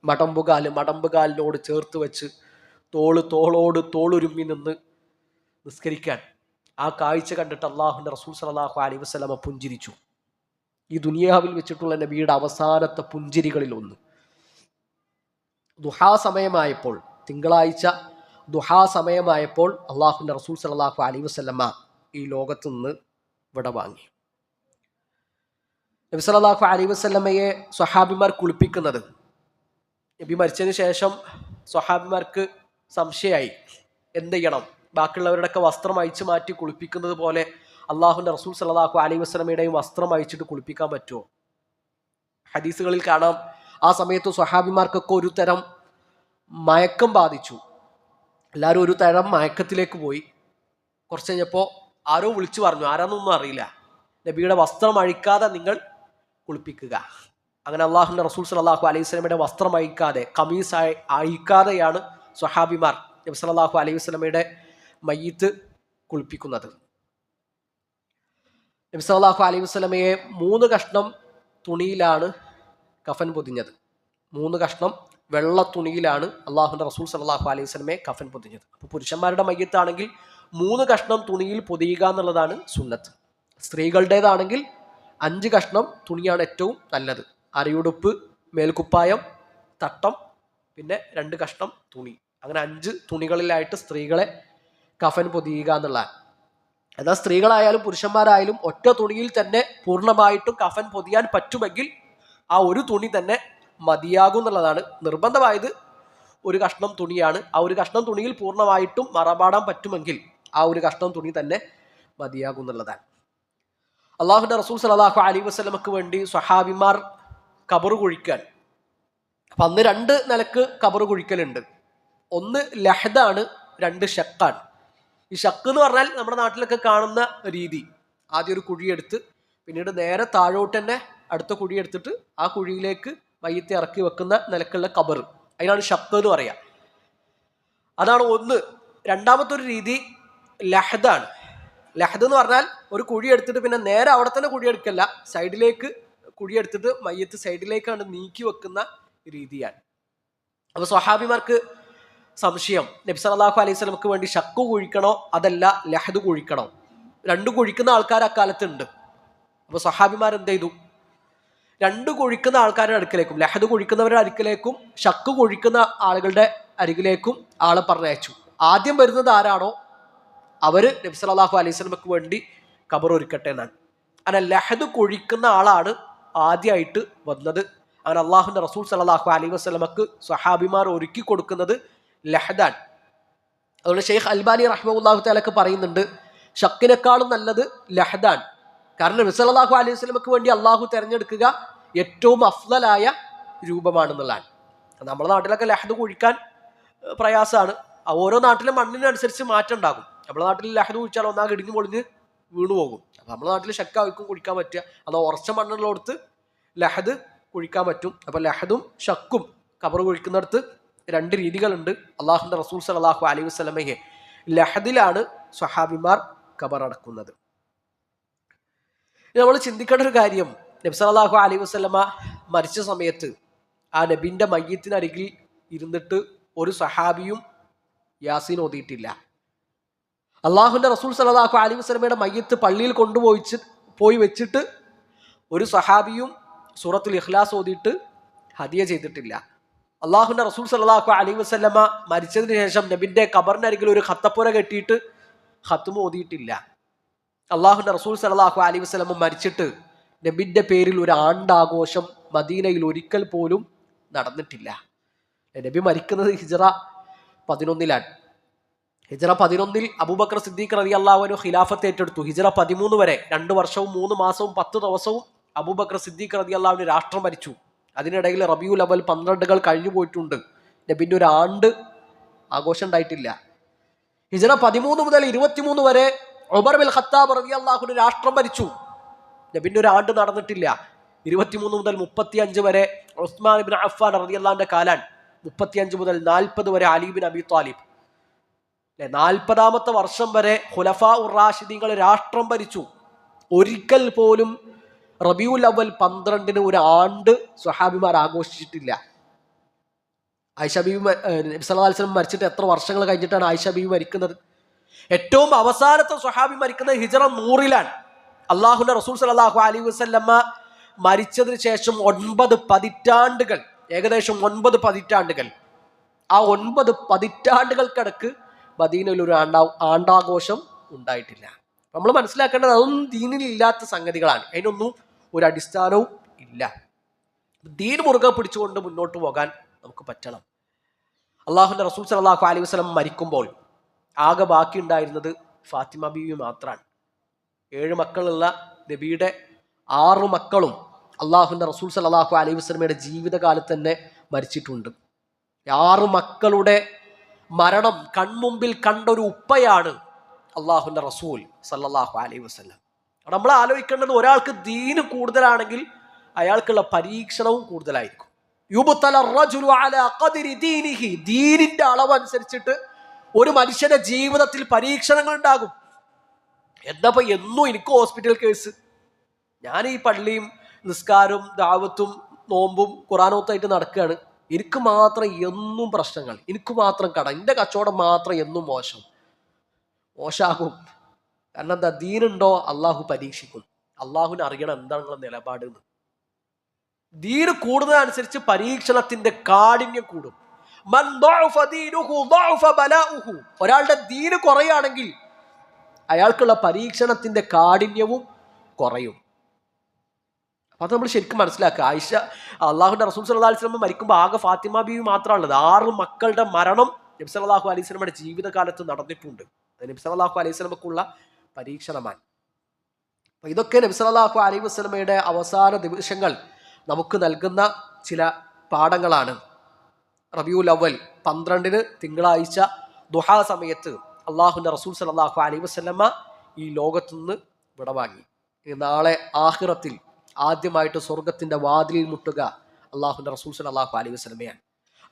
മടമ്പുകാലിനോട് ചേർത്ത് വെച്ച് തോളോട് തോളുരുമ്മി നിന്ന് നിസ്കരിക്കാൻ ആ കാഴ്ച കണ്ടിട്ട് അള്ളാഹുന്റെ റസൂൽ സല്ലല്ലാഹു അലൈഹി വസല്ലമ പുഞ്ചിരിച്ചു. ഈ ദുനിയാവിൽ വെച്ചിട്ടുള്ള നബിയുടെ അവസാനത്തെ പുഞ്ചിരികളിൽ ഒന്ന്. ദുഹാ സമയമായപ്പോൾ, തിങ്കളാഴ്ച ദുഹാ സമയമായപ്പോൾ അള്ളാഹുന്റെ റസൂൽ സല്ലല്ലാഹു അലൈഹി വസല്ലമ ഈ ലോകത്ത് നിന്ന് വിടവാങ്ങി. നബി സല്ലല്ലാഹു അലൈഹി വസല്ലമയെ സ്വഹാബിമാർ കുളിപ്പിക്കുന്നത്, നബി മരിച്ചതിന് ശേഷം സ്വഹാബിമാർക്ക് സംശയമായി എന്ത് ചെയ്യണം, ബാക്കിയുള്ളവരുടെയൊക്കെ വസ്ത്രം അയച്ചു മാറ്റി കുളിപ്പിക്കുന്നത് പോലെ അള്ളാഹുവിൻ്റെ റസൂൽ സല്ലല്ലാഹു അലൈഹി വസല്ലമയുടെയും വസ്ത്രം അഴിച്ചിട്ട് കുളിപ്പിക്കാൻ പറ്റുമോ? ഹദീസുകളിൽ കാണാം, ആ സമയത്ത് സ്വഹാബിമാർക്കൊക്കെ ഒരു തരം മയക്കം ബാധിച്ചു. എല്ലാവരും ഒരു തരം മയക്കത്തിലേക്ക് പോയി. കുറച്ച് കഴിഞ്ഞപ്പോൾ ആരോ വിളിച്ചു പറഞ്ഞു, ആരാന്നൊന്നും അറിയില്ല, നബിയുടെ വസ്ത്രം അഴിക്കാതെ നിങ്ങൾ കുളിപ്പിക്കുക. അങ്ങനെ അള്ളാഹുവിൻ്റെ റസൂൽ സല്ലല്ലാഹു അലൈഹി വസല്ലമയുടെ വസ്ത്രം അഴിക്കാതെ, കമീസ് അഴിക്കാതെയാണ് സ്വഹാബിമാർ നബി സല്ലല്ലാഹു അലൈഹി വസല്ലമയുടെ മയ്യിത്ത് കുളിപ്പിക്കുന്നത്. നബി സല്ലല്ലാഹു അലൈഹി വസല്ലമയെ 3 കഷ്ണം തുണിയിലാണ് കഫൻ പൊതിഞ്ഞത്. 3 കഷ്ണം വെള്ള തുണിയിലാണ് അള്ളാഹുവിൻ്റെ റസൂൽ സല്ലല്ലാഹു അലൈഹി വസല്ലമയെ കഫൻ പൊതിഞ്ഞത്. അപ്പോൾ പുരുഷന്മാരുടെ മയ്യിത്താണെങ്കിൽ 3 കഷ്ണം തുണിയിൽ പൊതിയുക എന്നുള്ളതാണ് സുന്നത്ത്. സ്ത്രീകളുടേതാണെങ്കിൽ 5 കഷ്ണം തുണിയാണ് ഏറ്റവും നല്ലത്. അരയുടുപ്പ്, മേൽക്കുപ്പായം, തട്ടം, പിന്നെ 2 കഷ്ണം തുണി, അങ്ങനെ 5 തുണികളിലായിട്ട് സ്ത്രീകളെ കഫൻ പൊതിയുക എന്നുള്ളതാണ്. എന്നാൽ സ്ത്രീകളായാലും പുരുഷന്മാരായാലും ഒറ്റ തുണിയിൽ തന്നെ പൂർണ്ണമായിട്ടും കഫൻ പൊതിയാൻ പറ്റുമെങ്കിൽ ആ ഒരു തുണി തന്നെ മതിയാകും എന്നുള്ളതാണ്. നിർബന്ധമായത് 1 കഷ്ണം തുണിയാണ്. ആ 1 കഷ്ണം തുണിയിൽ പൂർണ്ണമായിട്ടും മറപാടാൻ പറ്റുമെങ്കിൽ ആ 1 കഷ്ണം തുണി തന്നെ മതിയാകും എന്നുള്ളതാണ്. അള്ളാഹുവിൻ്റെ റസൂൽ സല്ലല്ലാഹു അലൈഹി വസല്ലമക്ക് വേണ്ടി സ്വഹാബിമാർ ഖബർ കുഴിക്കാൻ, അപ്പം അന്ന് 2 നിലക്ക് ഖബർ കുഴിക്കലുണ്ട്. ഒന്ന് ലഹദാണ്, 2 ഷക്കാണ്. ഈ ഷക്ക് എന്ന് പറഞ്ഞാൽ നമ്മുടെ നാട്ടിലൊക്കെ കാണുന്ന രീതി, ആദ്യം ഒരു കുഴിയെടുത്ത് പിന്നീട് നേരെ താഴോട്ട് തന്നെ അടുത്ത കുഴിയെടുത്തിട്ട് ആ കുഴിയിലേക്ക് മയ്യത്തെ ഇറക്കി വെക്കുന്ന നിലക്കുള്ള ഖബർ, അതിനാണ് ഷക്ക് എന്ന് പറയുക. അതാണ് ഒന്ന്. രണ്ടാമത്തെ ഒരു രീതി ലഹദാണ്. ലഹദ് എന്ന് പറഞ്ഞാൽ ഒരു കുഴി എടുത്തിട്ട് പിന്നെ നേരെ അവിടെ തന്നെ കുഴിയെടുക്കല്ല, സൈഡിലേക്ക് കുഴിയെടുത്തിട്ട് മയ്യത്ത് സൈഡിലേക്കാണ് നീക്കി വെക്കുന്ന രീതിയാണ്. അപ്പോൾ സ്വഹാബിമാർക്ക് സംശയം, നബി സല്ലല്ലാഹു അലൈഹി വസല്ലമക്ക് വേണ്ടി ഷക്ക് കുഴിക്കണോ അതല്ല ലഹദ് കുഴിക്കണോ? 2 കുഴിക്കുന്ന ആൾക്കാർ അക്കാലത്തുണ്ട്. അപ്പോൾ സ്വഹാബിമാർ എന്ത് ചെയ്തു? 2 കുഴിക്കുന്ന ആൾക്കാരുടെ അടുക്കലേക്കും, ലഹദ് കുഴിക്കുന്നവരുടെ അടുക്കലേക്കും ഷക്ക് കുഴിക്കുന്ന ആളുകളുടെ അരികിലേക്കും ആളെ പറഞ്ഞയച്ചു. ആദ്യം വരുന്നത് ആരാണോ അവർ നബി സല്ലല്ലാഹു അലൈഹി വസല്ലമക്ക് വേണ്ടി ഖബർ ഒരുക്കട്ടെ എന്നാണ്. അങ്ങനെ ലഹദ് കുഴിക്കുന്ന ആളാണ് ആദ്യമായിട്ട് വന്നത്. അങ്ങനെ അള്ളാഹുവിൻ്റെ റസൂൽ സല്ലല്ലാഹു അലൈഹി വസല്ലമക്ക് സ്വഹാബിമാർ ഒരുക്കി കൊടുക്കുന്നത് ലഹദാൻ. അതുകൊണ്ട് ഷെയ്ഖ് അൽബാനി റഹ്മത്തുള്ളാഹി തആലക്ക് പറയുന്നുണ്ട്, ഷക്കിനേക്കാളും നല്ലത് ലഹദാൻ. കാരണം നബി സല്ലല്ലാഹു അലൈഹി വസല്ലമക്ക് വേണ്ടി അള്ളാഹു തിരഞ്ഞെടുക്കുക ഏറ്റവും അഫ്ളലായ രൂപമാണെന്നുള്ളതാണ്. നമ്മുടെ നാട്ടിലൊക്കെ ലഹദ് കുഴിക്കാൻ പ്രയാസമാണ്. ഓരോ നാട്ടിലെ മണ്ണിനനുസരിച്ച് മാറ്റം ഉണ്ടാകും. നമ്മുടെ നാട്ടിൽ ലഹദ് കുഴിച്ചാൽ ഒന്നാകെ ഇടിഞ്ഞു പൊളിഞ്ഞ് വീണു പോകും. അപ്പം നമ്മുടെ നാട്ടിൽ ഷക്കായിരിക്കും കുഴിക്കാൻ പറ്റുക. അതോ ഉറച്ച മണ്ണുള്ളടത്ത് ലഹദ് കുഴിക്കാൻ പറ്റും. അപ്പം ലഹദും ഷക്കും ഖബർ കുഴിക്കുന്നിടത്ത് 2 രീതികളുണ്ട്. അള്ളാഹുവിൻ്റെ റസൂൽ സല്ലല്ലാഹു അലൈഹി വസല്ലമയെ ലഹദിലാണ് സ്വഹാബിമാർ ഖബർ അടക്കുന്നത്. നമ്മൾ ചിന്തിക്കേണ്ട ഒരു കാര്യം, നബി സല്ലല്ലാഹു അലൈഹി വസല്ലമ മരിച്ച സമയത്ത് ആ നബിൻ്റെ മയ്യത്തിനരികിൽ ഇരുന്നിട്ട് ഒരു സഹാബിയും യാസീൻ ഓതിയിട്ടില്ല. അള്ളാഹുവിൻ്റെ റസൂൽ സല്ലല്ലാഹു അലൈഹി വസല്ലമയുടെ മയ്യത്ത് പള്ളിയിൽ പോയി വെച്ചിട്ട് ഒരു സഹാബിയും സൂറത്തുൽ ഇഖ്ലാസ് ഓതിയിട്ട് ഹദിയ ചെയ്തിട്ടില്ല. അള്ളാഹുവിൻ്റെ റസൂൽ സല്ലല്ലാഹു അലൈഹി വസല്ലമ മരിച്ചതിന് ശേഷം നബിൻ്റെ ഖബറിനരികിൽ ഒരു ഖത്തപ്പുര കെട്ടിയിട്ട് ഖത്മ ഓതിയിട്ടില്ല. അള്ളാഹുവിൻ്റെ റസൂൽ സല്ലല്ലാഹു അലൈഹി വസല്ലമ മരിച്ചിട്ട് നബിൻ്റെ പേരിൽ ഒരു ആണ്ടാഘോഷം മദീനയിൽ ഒരിക്കൽ പോലും നടന്നിട്ടില്ല. നബി മരിക്കുന്നത് ഹിജ്റ 11-ലാണ്. ഹിജ്റ 11 അബൂബക്കർ സിദ്ദീഖ് റളിയല്ലാഹു അൻഹു ഖിലാഫത്ത് ഏറ്റെടുത്തു. ഹിജ്റ 13 വരെ 2 വർഷവും 3 മാസവും 10 ദിവസവും അബൂബക്കർ സിദ്ദീഖ് റളിയല്ലാഹു അൻഹു രാഷ്ട്രം ഭരിച്ചു. അതിനിടയിൽ റബീഉൽ അവൽ 12 കഴിഞ്ഞു പോയിട്ടുണ്ട്. നബിൻ്റെ ഒരു ആണ്ട് ആഘോഷം ഉണ്ടായിട്ടില്ല. ഹിജ്റ 13 മുതൽ 23 വരെ ഉമർ ബിൻ ഖത്താബ് റളിയല്ലാഹു അൻഹു രാഷ്ട്രം ഭരിച്ചു. നബിൻ്റെ ഒരു ആണ്ട് നടന്നിട്ടില്ല. 23 മുതൽ 35 വരെ ഉസ്മാൻ ഇബ്നു അഫ്ഫാൻ റളിയല്ലാഹു അൻഹുവിന്റെ കാലാൻ. 35 മുതൽ 40 വരെ അലി ബിൻ അബി ത്വാലിബ്. 40ാമത്തെ വർഷം വരെ ഖുലഫാ ഉർ റാഷിദീങ്ങൾ രാഷ്ട്രം ഭരിച്ചു. ഒരിക്കൽ പോലും റബീഉൽ അവൽ 12 ഒരു ആണ്ട് സ്വഹാബിമാർ ആഘോഷിച്ചിട്ടില്ല. ആയിഷ ബീവി നബി സല്ലല്ലാഹു അലൈഹി വസല്ലം മരിച്ചിട്ട് എത്ര വർഷങ്ങൾ കഴിഞ്ഞിട്ടാണ് ആയിഷ ബീവി മരിക്കുന്നത്? ഏറ്റവും അവസാനത്തെ സ്വഹാബി മരിക്കുന്നത് ഹിജ്റ 100-ലാണ്. അള്ളാഹുവിൻ്റെ റസൂൽ സല്ലല്ലാഹു അലൈഹി വസല്ലമ മരിച്ചതിന് ശേഷം 9 പതിറ്റാണ്ടുകൾ, ഏകദേശം 9 പതിറ്റാണ്ടുകൾ, ആ 9 പതിറ്റാണ്ടുകൾക്കിടക്ക് മദീനയിൽ ഒരു ആണ്ടാഘോഷം ഉണ്ടായിട്ടില്ല. നമ്മൾ മനസ്സിലാക്കേണ്ടത് അതൊന്നും ദീനിലില്ലാത്ത സംഗതികളാണ്. അതിനൊന്നും ഒരു അടിസ്ഥാനവും ഇല്ല. ദീൻ മുറുകെ പിടിച്ചുകൊണ്ട് മുന്നോട്ട് പോകാൻ നമുക്ക് പറ്റണം. അള്ളാഹുവിൻ്റെ റസൂൽ സല്ലല്ലാഹു അലൈഹി വസല്ലം മരിക്കുമ്പോൾ ആകെ ബാക്കി ഉണ്ടായിരുന്നത് ഫാത്തിമ ബീവി മാത്രമാണ്. 7 മക്കളുള്ള നബിയുടെ 6 മക്കളും അള്ളാഹുവിൻ്റെ റസൂൽ സല്ലല്ലാഹു അലൈഹി വസല്ലമയുടെ ജീവിതകാലത്ത് തന്നെ മരിച്ചിട്ടുണ്ട്. 6 മക്കളുടെ മരണം കൺമുമ്പിൽ കണ്ടൊരു ഉപ്പയാണ് അള്ളാഹുവിൻ്റെ റസൂൽ സല്ലല്ലാഹു അലൈഹി വസല്ലം. നമ്മൾ ആലോചിക്കേണ്ടത്, ഒരാൾക്ക് ദീന് കൂടുതലാണെങ്കിൽ അയാൾക്കുള്ള പരീക്ഷണവും കൂടുതലായിരിക്കും. യുബ്തല റജുലു അലാ ഖദ്രി ദീനിഹി, ദീനിന്റെ അളവനുസരിച്ചിട്ട് ഒരു മനുഷ്യന്റെ ജീവിതത്തിൽ പരീക്ഷണങ്ങൾ ഉണ്ടാകും. എന്നപ്പോ എന്നും എനിക്ക് ഹോസ്പിറ്റൽ കേസ്, ഞാൻ ഈ പള്ളിയും നിസ്കാരവും ദാവത്തും നോമ്പും ഖുറാനോത്തായിട്ട് നടക്കുകയാണ്, എനിക്ക് മാത്രം എന്നും പ്രശ്നങ്ങൾ, എനിക്ക് മാത്രം കട, എൻ്റെ കച്ചവടം മാത്രം എന്നും മോശമാകും. കാരണം എന്താ? ദീനുണ്ടോ അള്ളാഹു പരീക്ഷിക്കും. അള്ളാഹുവിന് അറിയണം എന്താണ് നിങ്ങളുടെ നിലപാട് എന്ന്. ദീന് കൂടുന്നതനുസരിച്ച് പരീക്ഷണത്തിന്റെ കാഠിന്യം കൂടും. ഒരാളുടെ ദീന് കുറയാണെങ്കിൽ അയാൾക്കുള്ള പരീക്ഷണത്തിന്റെ കാഠിന്യവും കുറയും. അപ്പൊ അത് നമ്മൾ ശരിക്കും മനസ്സിലാക്കുക. ആയിഷ, അള്ളാഹുന്റെ റസൂൽ സല്ലല്ലാഹു അലൈഹി വസല്ലം മരിക്കുമ്പോൾ ആകെ ഫാത്തിമ ബീവി മാത്രമാണുള്ളത്. 6 മക്കളുടെ മരണം നബി സല്ലല്ലാഹു അലൈഹി വസല്ലമയുടെ ജീവിതകാലത്ത് നടന്നിട്ടുണ്ട്. അത് നബി സല്ലല്ലാഹു അലൈഹി വസല്ലമക്കുള്ള പരീക്ഷണമാണ്. അപ്പൊ ഇതൊക്കെ നബി സല്ലല്ലാഹു അലൈഹി വസല്ലമയുടെ അവസാന നിമിഷങ്ങൾ നമുക്ക് നൽകുന്ന ചില പാഠങ്ങളാണ്. റബീഉൽ അവ്വൽ 12 തിങ്കളാഴ്ച ദുഹാ സമയത്ത് അള്ളാഹുവിൻ്റെ റസൂൽ സല്ലല്ലാഹു അലൈഹി വസല്ലമ ഈ ലോകത്തു നിന്ന് വിടവാങ്ങി. നാളെ ആഖിറത്തിൽ ആദ്യമായിട്ട് സ്വർഗത്തിന്റെ വാതിലിൽ മുട്ടുക അള്ളാഹുവിൻ്റെ റസൂൽ സല്ലല്ലാഹു അലൈഹി വസല്ലമയാണ്.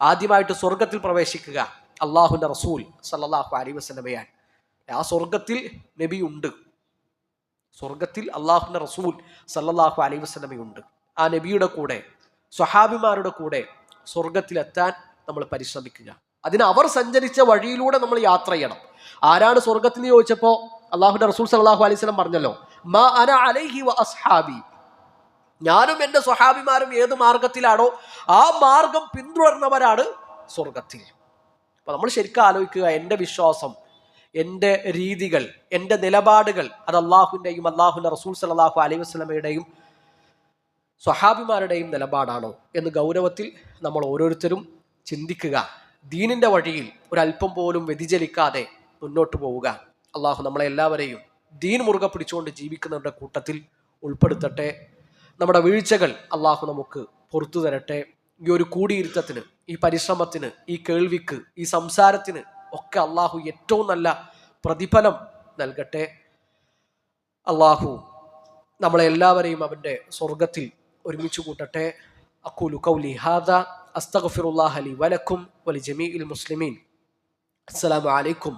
ആദ്യമായിട്ട് സ്വർഗത്തിൽ പ്രവേശിക്കുക അള്ളാഹുവിൻ്റെ റസൂൽ സല്ലല്ലാഹു അലൈഹി വസല്ലമയാണ്. ആ സ്വർഗത്തിൽ നബി ഉണ്ട്, സ്വർഗത്തിൽ അള്ളാഹുവിൻ്റെ റസൂൽ സല്ലല്ലാഹു അലൈഹി വസല്ലമയുണ്ട്. ആ നബിയുടെ കൂടെ, സ്വഹാബിമാരുടെ കൂടെ സ്വർഗത്തിലെത്താൻ നമ്മൾ പരിശ്രമിക്കുക. അതിന് അവർ സഞ്ചരിച്ച വഴിയിലൂടെ നമ്മൾ യാത്ര ചെയ്യണം. ആരാണ് സ്വർഗത്തിൽ ചോദിച്ചപ്പോൾ അള്ളാഹുവിൻ്റെ റസൂൽ സല്ലല്ലാഹു അലൈഹി വസല്ലം പറഞ്ഞല്ലോ, മാ അന അലൈഹി വ അസ്ഹാബി, ഞാനും എൻ്റെ സ്വഹാബിമാരും ഏത് മാർഗത്തിലാണോ ആ മാർഗം പിന്തുടർന്നവരാണ് സ്വർഗത്തിൽ. അപ്പൊ നമ്മൾ ശരിക്കും ആലോചിക്കുക, എൻ്റെ വിശ്വാസം, എൻ്റെ രീതികൾ, എൻ്റെ നിലപാടുകൾ അത് അള്ളാഹുവിൻ്റെയും അള്ളാഹുവിൻ്റെ റസൂൽ സല്ലല്ലാഹു അലൈഹി വസല്ലമയുടെയും സ്വഹാബിമാരുടെയും നിലപാടാണോ എന്ന് ഗൗരവത്തിൽ നമ്മൾ ഓരോരുത്തരും ചിന്തിക്കുക. ദീനിൻ്റെ വഴിയിൽ ഒരല്പം പോലും വ്യതിചലിക്കാതെ മുന്നോട്ട് പോവുക. അള്ളാഹു നമ്മളെ എല്ലാവരെയും ദീൻ മുറുകെ പിടിച്ചുകൊണ്ട് ജീവിക്കുന്നവരുടെ കൂട്ടത്തിൽ ഉൾപ്പെടുത്തട്ടെ. നമ്മുടെ വീഴ്ചകൾ അള്ളാഹു നമുക്ക് പുറത്തു തരട്ടെ. ഈ ഒരു കൂടിയിരുത്തത്തിന്, ഈ പരിശ്രമത്തിന്, ഈ കേൾവിക്ക്, ഈ സംസാരത്തിന് ഒക്കെ അള്ളാഹു ഏറ്റവും നല്ല പ്രതിഫലം നൽകട്ടെ. അള്ളാഹു നമ്മളെ എല്ലാവരെയും അവൻ്റെ സ്വർഗത്തിൽ ഒരുമിച്ച് കൂട്ടട്ടെ. അഖൂലു ഖൗലി ഹാദാ അസ്തഗ്ഫിറുല്ലാഹ ലി വലക്കും വലിജമീഇൽ മുസ്ലിമീൻ. അസ്സലാമു അലൈക്കും